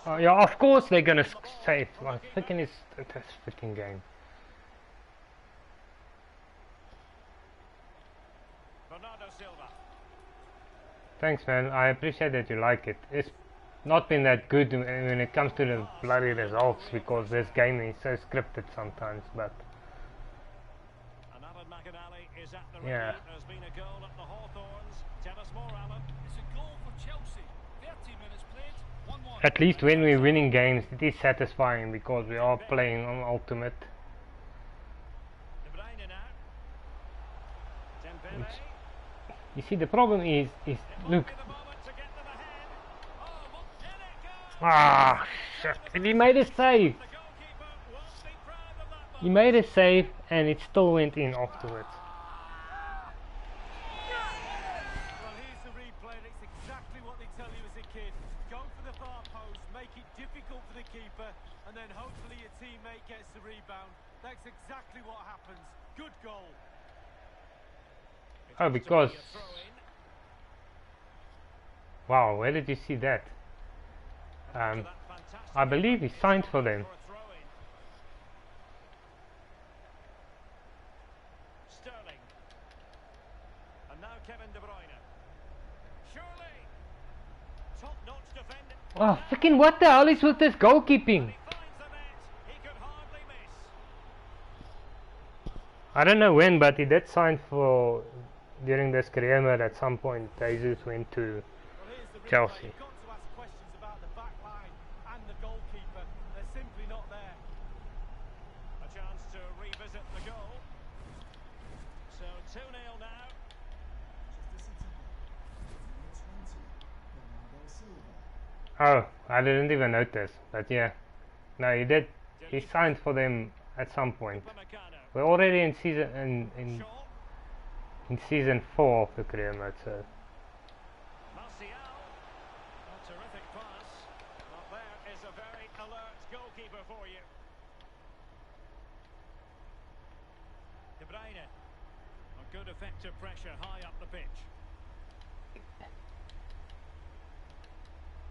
Oh, yeah, of course they're gonna save. Like, freaking is this freaking game. Bernardo Silva. Thanks, man. I appreciate that you like it. It's not been that good when it comes to the bloody results because this game is so scripted sometimes. But And Alan McInally is at the Yeah. ready. There's been a goal at the Hawthorns. Tell us more, Alan. It's a goal for Chelsea. 30 minutes played, 1-1. at least when we're winning games, it is satisfying because we are playing on ultimate. De Bruyne now. Dembele. It's- You see, the problem is It look. might be the moment to get them ahead. Oh, look, in it goes. Ah, shit! And he made a save. The goalkeeper won't be proud of that He one. made a save, and it still went in afterwards. Well, here's the replay, and it's exactly what they tell you as a kid. Go for the far post, make it difficult for the keeper, and then hopefully your teammate gets the rebound. That's exactly what happens. Good goal. It Oh, is to be because- a throw-in. Wow, where did you see that? After that fantastic I believe he it's signed for time them. a throw-in. Sterling. And now Kevin De Bruyne. Surely. Top-notch defender. Oh, freaking what the hell is with this goalkeeping? He finds the net. He could hardly miss. I don't know when, but he did sign for during this career mode at some point. Jesus went to Well, here's the replay. Chelsea. You've got to ask questions about the back line and the goalkeeper. They're simply not there. A chance to revisit the goal. So 2-0 now. Manchester City. Number 20, Bernardo Silva. Oh, I didn't even notice. But yeah, no, he did. He signed for them at some point. Upamecano. We're already in season Shaw. in season 4 of the career mode. So Martial. A terrific pass. Well, there is a very alert goalkeeper for you. De Bruyne. A good effective pressure high up the pitch.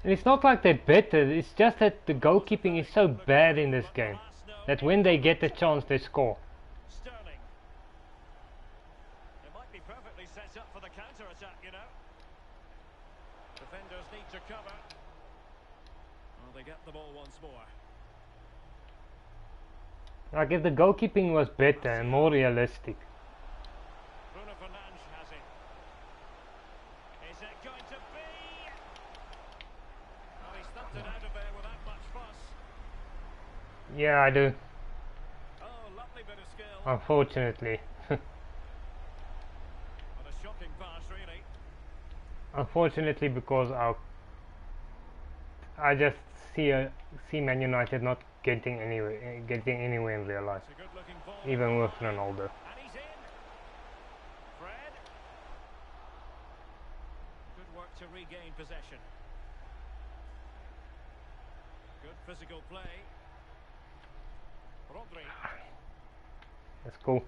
and it's not like they're better. It's just that the goalkeeping is so bad in this game that when they get the chance, they score. Sterling. It might be perfectly set up for the counter-attack, you know. Defenders need to cover. Well, they get the ball once more. Like if the goalkeeping was better and more realistic. Bruno Fernandes has it. Is it going to be? Well, he stumped it out of there without much fuss. Yeah, I do. Oh, lovely bit of skill. Unfortunately. What a shocking pass, really. Unfortunately, because I just see Man United not getting anywhere in real life, It's a good-looking ball. even with Ronaldo. And he's in. Fred. Good work to regain possession. Good physical play. Rodri. That's cool.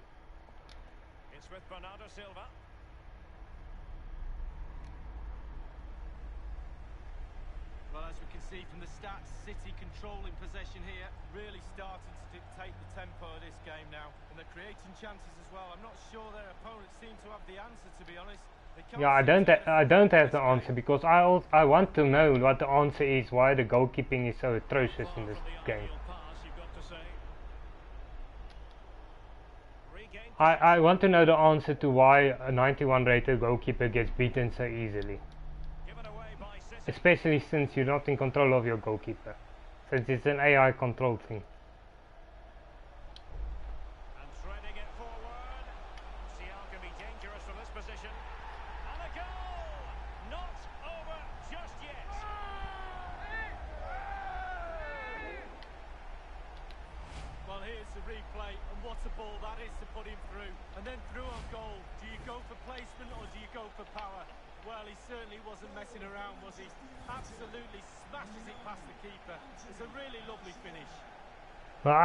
It's with Bernardo Silva. Well, as we can see from the stats, City controlling possession here, really starting to dictate the tempo of this game now, and they're creating chances as well. I'm not sure their opponents seem to have the answer, to be honest. They can't Yeah, I seem to don't get a don't feel have the for this answer game. because I want to know what the answer is. Why the goalkeeping is so atrocious in Far this from the game. ideal pass, you've got to say. I want to know the answer to why a 91 rated goalkeeper gets beaten so easily. Given away by City. Especially since you're not in control of your goalkeeper. Since it's an AI controlled thing. And threading it forward. Sial can be dangerous from this position. And a goal! Not over just yet. Well, here's the replay, and what a ball that is to put him through. And then through on goal. Do you go for placement or do you go for power? Well, he certainly wasn't messing around, was he? Absolutely smashes it past the keeper. It's a really lovely finish. Well,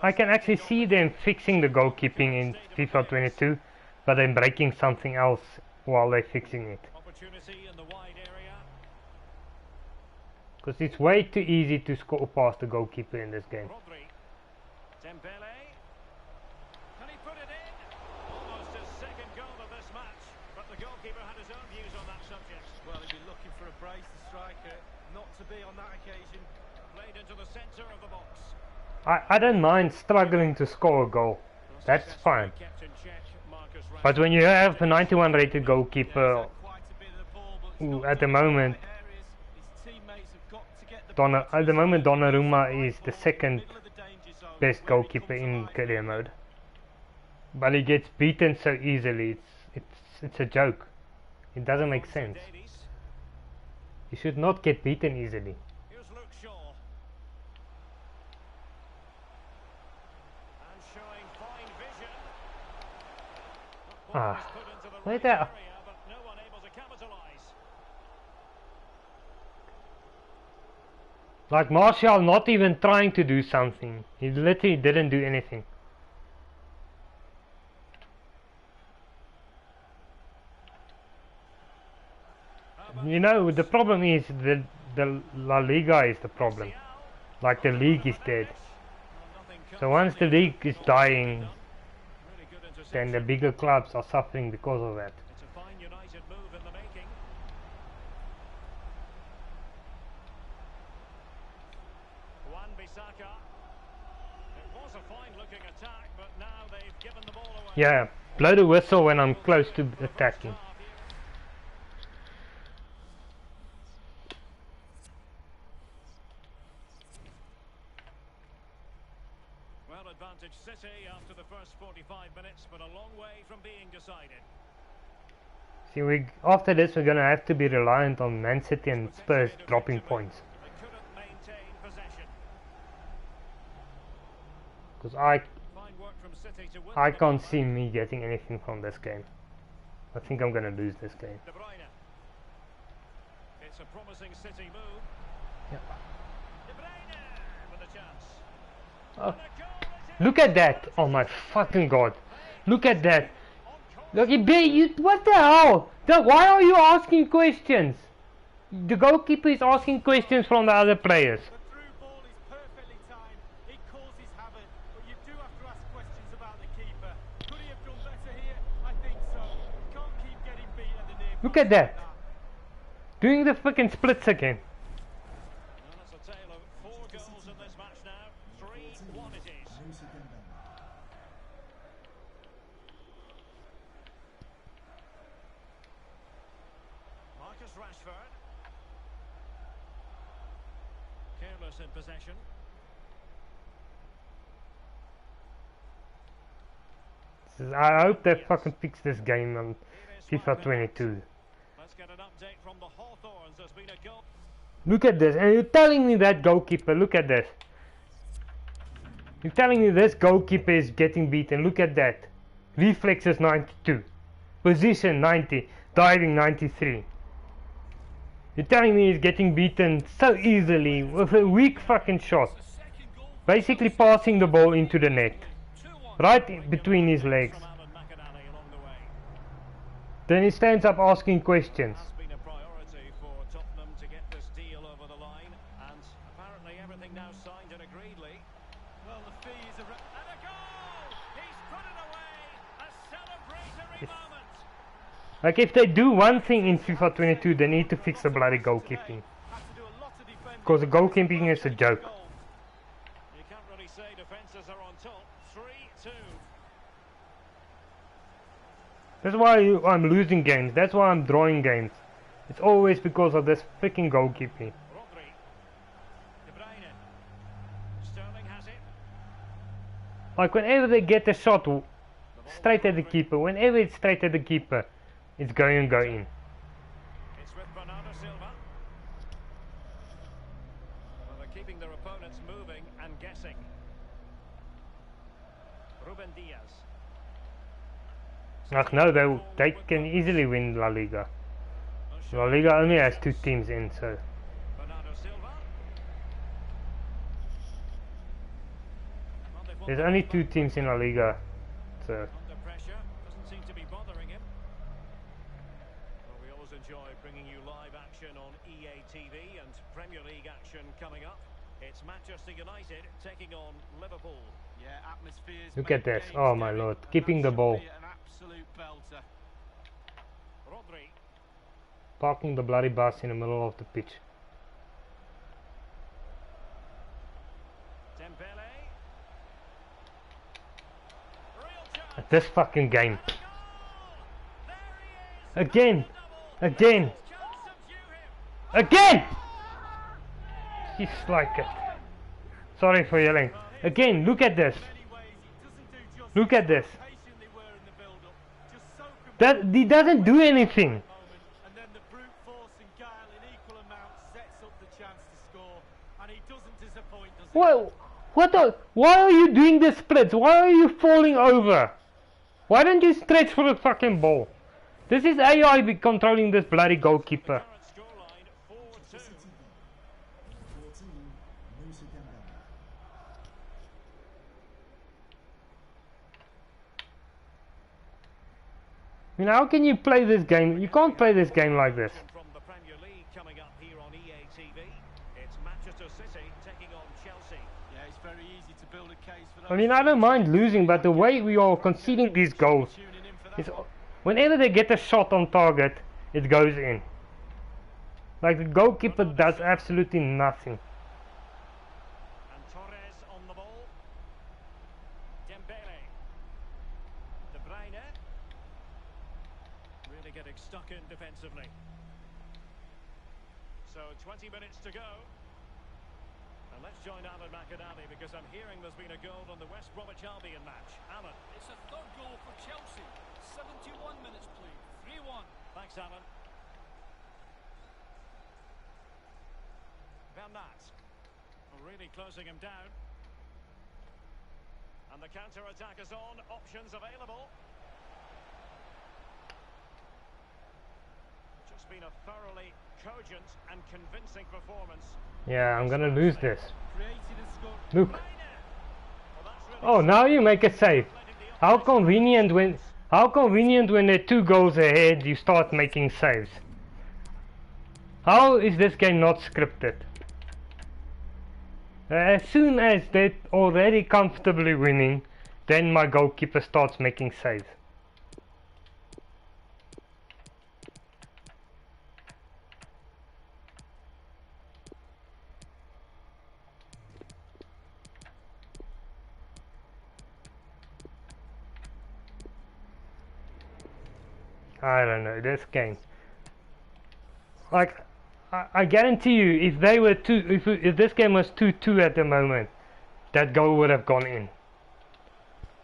I can actually see them fixing the goalkeeping in FIFA 22, but then breaking something else while they're fixing it. Opportunity in the wide area. Because it's way too easy to score past the goalkeeper in this game. Rodri. Dembele. Can he put it in? Almost his second goal of this match. But the goalkeeper had his own views on that subject. Well, he'd be looking for a brace, the striker. Not to be on that occasion. Played into the centre of the box. I don't mind struggling to score a goal. That's fine. Kept in check, Marcus But when you have a 91 rated goalkeeper, Quite a bit of the ball, but who it's at the not moment, areas. His teammates have got to get the at the moment Donnarumma is the second middle of the danger zone best where he goalkeeper comes in alive. career mode. But he gets beaten so easily. It's a joke. It doesn't make sense. Davies. You should not get beaten easily. Here's Luke Shaw. And showing fine vision. Ball Ah, is put into the wait right there. area, but no one able to capitalise. Like Martial not even trying to do something. He literally didn't do anything. You know, the problem is the La Liga is the problem. Like the league is dead. So once the league is dying, Really good interception. then the bigger clubs are suffering because of that. It's a fine United move in the making. Wan-Bissaka. It was a fine-looking attack, but now they've given the ball away. Yeah, blow the whistle when I'm close to attacking. Well, advantage City after the first 45 minutes, but a long way from being decided. See, after this we're gonna have to be reliant on Man City and Spurs dropping points. They couldn't maintain possession. Because Fine work from City to win I the can't ball. see me getting anything from this game. I think I'm gonna lose this game. De Bruyne. It's a promising City move. Yeah. De Bruyne with a chance. Oh, And a goal it is. look at that! Oh my fucking god! Look at that! On course. Look, what the hell? Why are you asking questions? The goalkeeper is asking questions from the other players. The through ball is perfectly timed. It causes havoc, but you do have to ask questions about the keeper. Could he have done better here? I think so. Can't keep getting beat at the near Look post at that. like Doing the fucking splits again. And that's a tale of 4 goals in this match now. 3-1 it is. Lucy Dembele. Marcus Rashford. Careless in possession. I hope they fucking fix this game on Here is FIFA Fabregas. 22. Let's get an update from the Hawthorns. There's been a goal. Look at this, and you're telling me that goalkeeper, look at this. You're telling me this goalkeeper is getting beaten, look at that. Reflexes 92. Position 90. Diving 93. You're telling me he's getting beaten so easily with a weak fucking shot. The second goal. Basically passing the ball into the net. 2-1. Right in between his legs. From Alan McInally along the way. Then he stands up asking questions. Has been a priority for Tottenham to get this deal over the line, and apparently everything now signed and agreed, Lee. Well, the fee is and a goal! He's put it away! A celebratory moment! Like if they do one thing in FIFA 22, they need to fix the bloody goalkeeping. Had to do a lot of defending. Because the goalkeeping is a joke. You can't really say defences are on top. 3-2. That's why I'm losing games. That's why I'm drawing games. It's always because of this freaking goalkeeping. Rodri. De Bruyne. Sterling has it. Like whenever they get a shot straight at the keeper, whenever it's straight at the keeper, it's going to go in. It's with Bernardo Silva. Well, they're keeping their opponents moving and guessing. Ruben Diaz. Ach no, they can easily win La Liga. La Liga only has 2 teams in, so... Bernardo Silva. Well, they've won There's the only ball 2 back teams in La Liga, so... under pressure. Doesn't seem to be bothering him. Well, we always enjoy bringing you live action on EA TV and Premier League action coming up. It's Manchester United taking on Liverpool. Yeah, atmospheres Look make at this. games, Oh my Derek, lord. and Keeping that the ball. should be an absolute belter. Rodri. Parking the bloody bus in the middle of the pitch. Dembele. Real chance. This fucking game. And a goal! There he is. Again! Double. Again! Can't subdue him. Again! Just like it. Sorry for yelling. Again, look at this. Many ways it doesn't do justice Look at this. how patient they were in the build-up. Just so That he doesn't do anything. moment, and then the brute force and guile in equal amounts sets up the chance to score, and he doesn't disappoint, does he? Why are you doing the splits? Why are you falling over? Why don't you stretch for the fucking ball? This is AI controlling this bloody goalkeeper. Current scoreline 4-2. City. 14, Musa Dembele. I mean, how can you play this game? You can't play this game like this. From the Premier League coming up here on EA TV. It's Manchester City taking on Chelsea. Yeah, it's very easy to build a case for those I mean, I don't mind losing, but the way we are conceding these goals tuning in for that is one. whenever they get a shot on target, it goes in. Like the goalkeeper does absolutely nothing. And Torres on the ball. Dembele. De Bruyne. Really getting stuck in defensively. So 20 minutes to go. And let's join Alan McAnally because I'm hearing there's been a goal on the West Bromwich Albion match. Alan. It's a third goal for Chelsea. 71 minutes played. 3-1. Thanks, Alan. Bernat. Really closing him down. And the counter-attack is on. Options available. Just been a thoroughly cogent and convincing performance. Yeah, I'm gonna lose this. Created and scored. Look. Well, that's really Oh, now you make a save. How convenient when they're 2 goals ahead you start making saves. How is this game not scripted? As soon as they're already comfortably winning, then my goalkeeper starts making saves. I don't know, this game. Like, I guarantee you, if they were if this game was 2-2 at the moment, that goal would have gone in.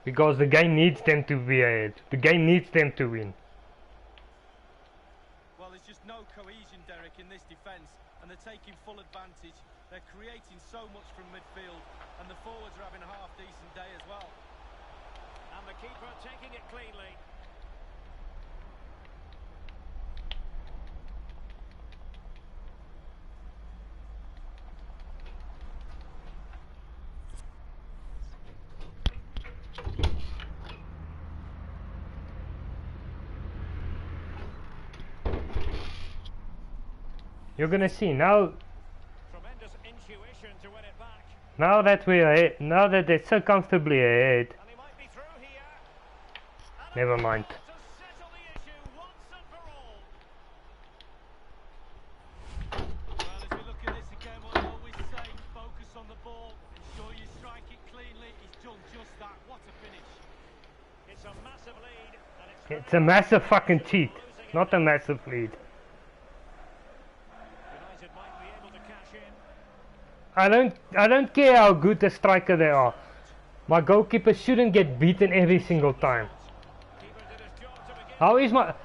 Because the game needs them to be ahead. The game needs them to win. Well, there's just no cohesion, Derek, in this defence, and they're taking full advantage. They're creating so much from midfield, and the forwards are having a half-decent day as well. And the keeper taking it cleanly. You're gonna see now. Tremendous intuition to win it back. Now that we're ahead, now that they're so comfortably ahead. And he might be through here. And Never a mind. goal to settle the issue once and for all. Well, as we look at this again, what I always say, focus on the ball, ensure you strike it cleanly. He's done just that. What a finish. It's a massive lead, and it's It's a massive fucking cheat, not a massive lead. United might be able to cash in. I don't care how good a striker they are. My goalkeeper shouldn't get beaten every single time. Keeper did his job to begin.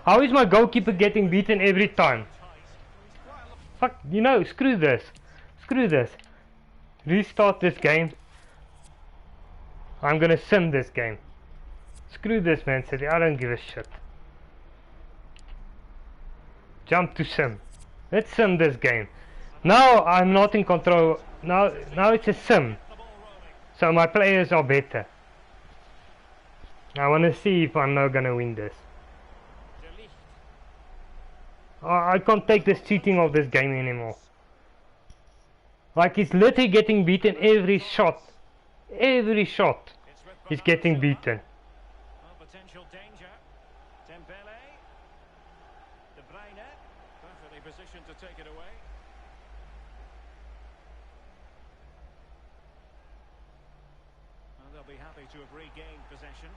How is my goalkeeper getting beaten every time? Fuck, you know, screw this. Screw this. Restart this game. I'm gonna sim this game. Screw this, Man City. I don't give a shit. Jump to sim. Let's sim this game. Now I'm not in control. Now it's a sim. So my players are better. I want to see if I'm not gonna win this. I can't take this cheating of this game anymore. Like, he's literally getting beaten every shot. Every shot he's getting beaten. Potential danger. Dembele. De Bruyne. Perfectly positioned to take it away. Well, they'll be happy to have regained possession.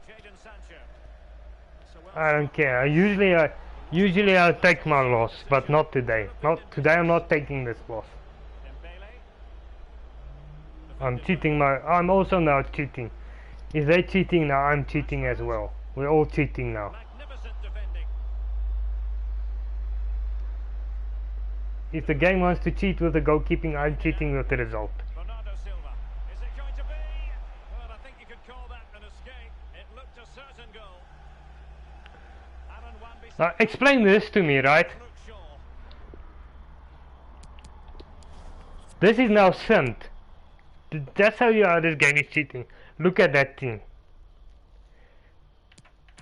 Jadon Sancho. So well I don't care. Usually I'll take my loss, but not today. Not today. I'm not taking this loss. Dembele. I'm cheating I'm also now cheating. If they're cheating now, I'm cheating as well. We're all cheating now. Magnificent defending. If the game wants to cheat with the goalkeeping, I'm cheating with the result. Bernardo Silva. Is it going to be? Well, I think you could call that an escape. It looked a certain goal. Aaron Wan-Bissaka. Explain this to me, right? Luke Shaw. This is now simmed. That's how you are. This game is cheating. Look at that team.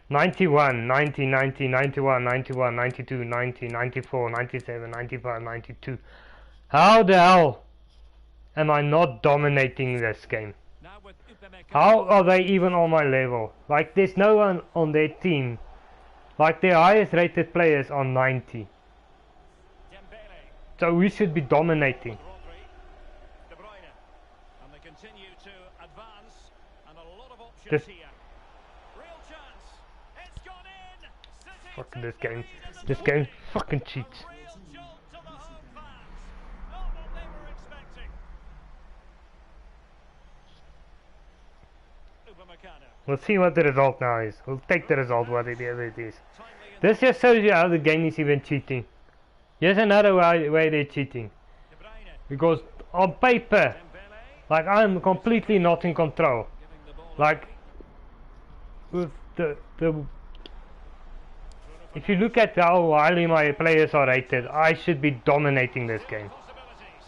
91, 90, 90, 91, 91, 92, 90, 94, 97, 95, 92. How the hell am I not dominating this game? Now with Upamecano. How are they even on my level? Like, there's no one on their team. Like, their highest rated players are 90. Dembele. So we should be dominating. Rodri. De Bruyne. And they continue to advance. And a lot of options This- here. Real chance. It's gone in. City Fuck take this the game. lead in the This ball. game fucking cheats. A real jolt to the home fans. Not what they were expecting. Upamecano. We'll see what the result now is. We'll take the result, whatever it is. Timely in This just shows you how the game is even cheating. Here's another way they're cheating. De Bruyne. Because on paper, Dembele. like, I'm completely not in control. Giving the ball Like, away. with if you look at how highly my players are rated, I should be dominating this game. Possibilities.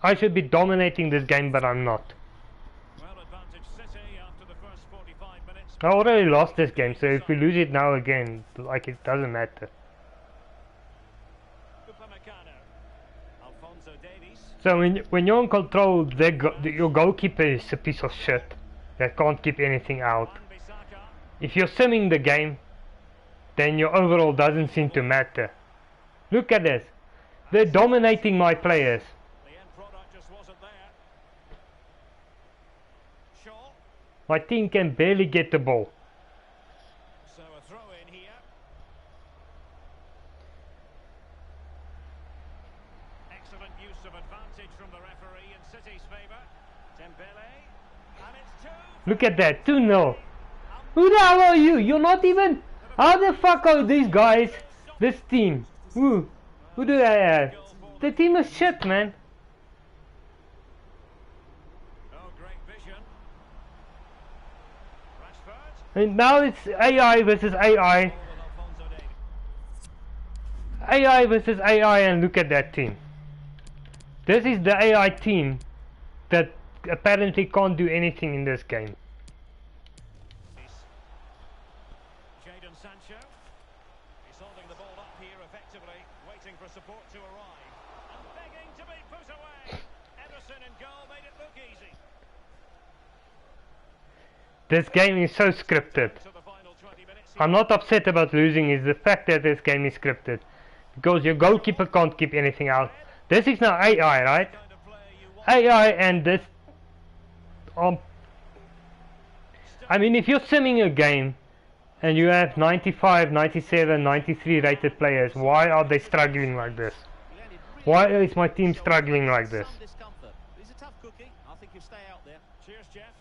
I should be dominating this game, but I'm not. Well, advantage City after the first 45 minutes. I already lost this game, so if we lose it now again, like, it doesn't matter. Upamecano. Alphonso Davies. So when you're in control, your goalkeeper is a piece of shit that can't keep anything out. Wan-Bissaka. If you're simming the game, then your overall doesn't seem to matter. Look at this. They're dominating my players. The end product just wasn't there. Shaw. My team can barely get the ball. So a throw in here. Excellent use of advantage from the referee in City's favour. Dembele. And it's two. Look at that, 2-0. Who the hell are you? You're not even... How the fuck are these guys? This team. Who do they have? The team is shit, man. Oh, great vision. Rashford. And now it's AI versus AI. Ball with Alphonso Davies. AI versus AI, and look at that team. This is the AI team that apparently can't do anything in this game. Jadon Sancho. He's holding the ball up here effectively, waiting for support to arrive. And begging to be put away. Ederson in goal made it look easy. This game is so scripted. To the final 20 minutes. I'm not upset about losing, is the fact that this game is scripted. Because your goalkeeper can't keep anything out. This is now AI, right? Kind of player you want AI and this. I mean, if you're simming a game and you have 95, 97, 93 rated players, why are they struggling like this? Why is my team struggling like this? He's a tough cookie. I think he'll stay out there. Cheers, Jeff.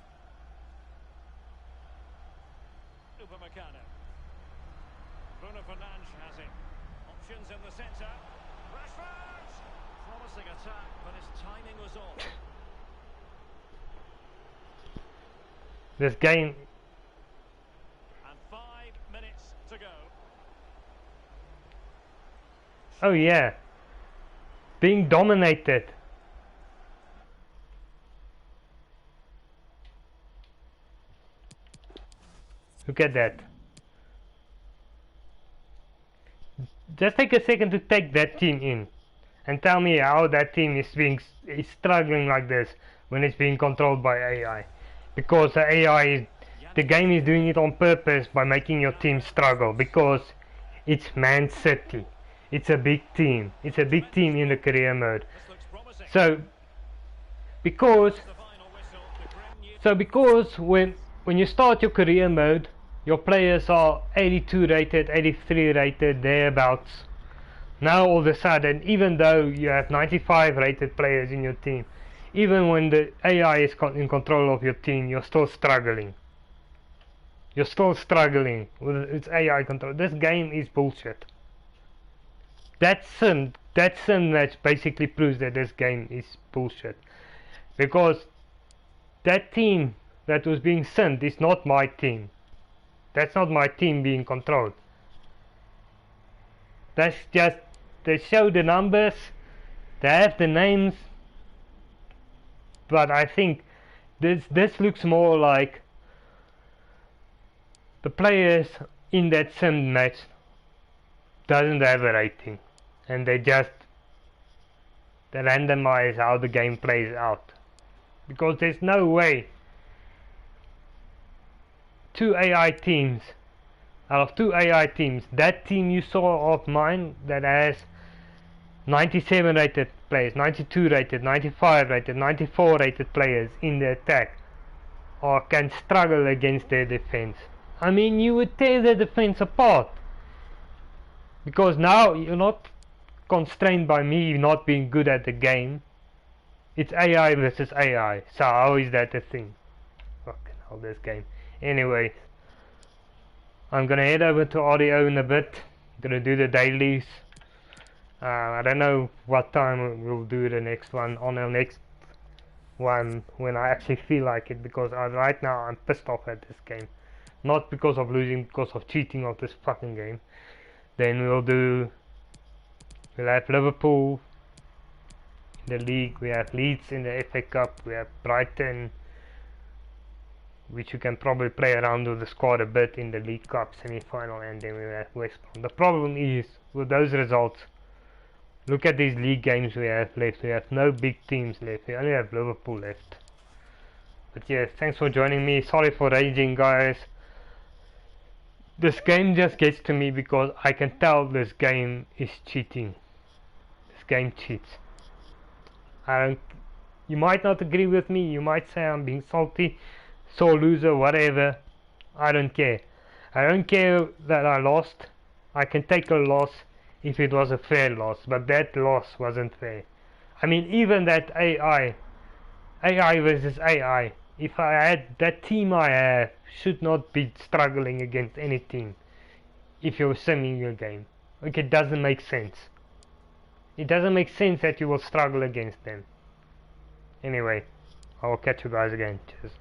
Upamecano. Bruno Fernandes has it. Options in the centre. Rashford! Promising attack, but his timing was off. This game. And 5 minutes to go. Oh yeah. Being dominated. Look at that. Just take a second to take that team in and tell me how that team is struggling like this when it's being controlled by AI. Because the game is doing it on purpose by making your team struggle, because it's Man City. It's a big team. It's a big team in the career mode. So because when you start your career mode, your players are 82 rated, 83 rated, thereabouts. Now all of a sudden, even though you have 95 rated players in your team, even when the AI is in control of your team, you're still struggling. You're still struggling with its AI control. This game is bullshit. That sim match basically proves that this game is bullshit. Because that team that was being sent is not my team. That's not my team being controlled. That's just, they show the numbers, they have the names, but I think this looks more like the players in that sim match doesn't have a rating, and they randomize how the game plays out, because there's no way out of two AI teams, that team you saw of mine that has 97 rated players, 92 rated, 95 rated, 94 rated players in the attack, or can struggle against their defense. I mean, you would tear the defense apart, because now you're not constrained by me not being good at the game. It's AI versus AI, so how is that a thing? Fucking hell, this game. Anyway, I'm gonna head over to audio in a bit. I'm gonna do the dailies. I don't know what time we'll do the next one, on the next one, when I actually feel like it, because right now I'm pissed off at this game. Not because of losing, because of cheating of this fucking game. Then we'll have Liverpool in the league, we have Leeds in the FA Cup, we have Brighton, which you can probably play around with the squad a bit in the League Cup semi-final, and then we have West Brom. The problem is, with those results, look at these league games we have left. We have no big teams left, we only have Liverpool left. But yeah, thanks for joining me. Sorry for raging, guys. This game just gets to me because I can tell this game is cheating. This game cheats. You might not agree with me, you might say I'm being salty, sore loser, whatever. I don't care. I don't care that I lost. I can take a loss if it was a fair loss, but that loss wasn't fair. I mean, even that AI versus AI, if I had that team I have, should not be struggling against any team if you're simming your game. Like, it doesn't make sense. It doesn't make sense that you will struggle against them. Anyway, I will catch you guys again. Cheers.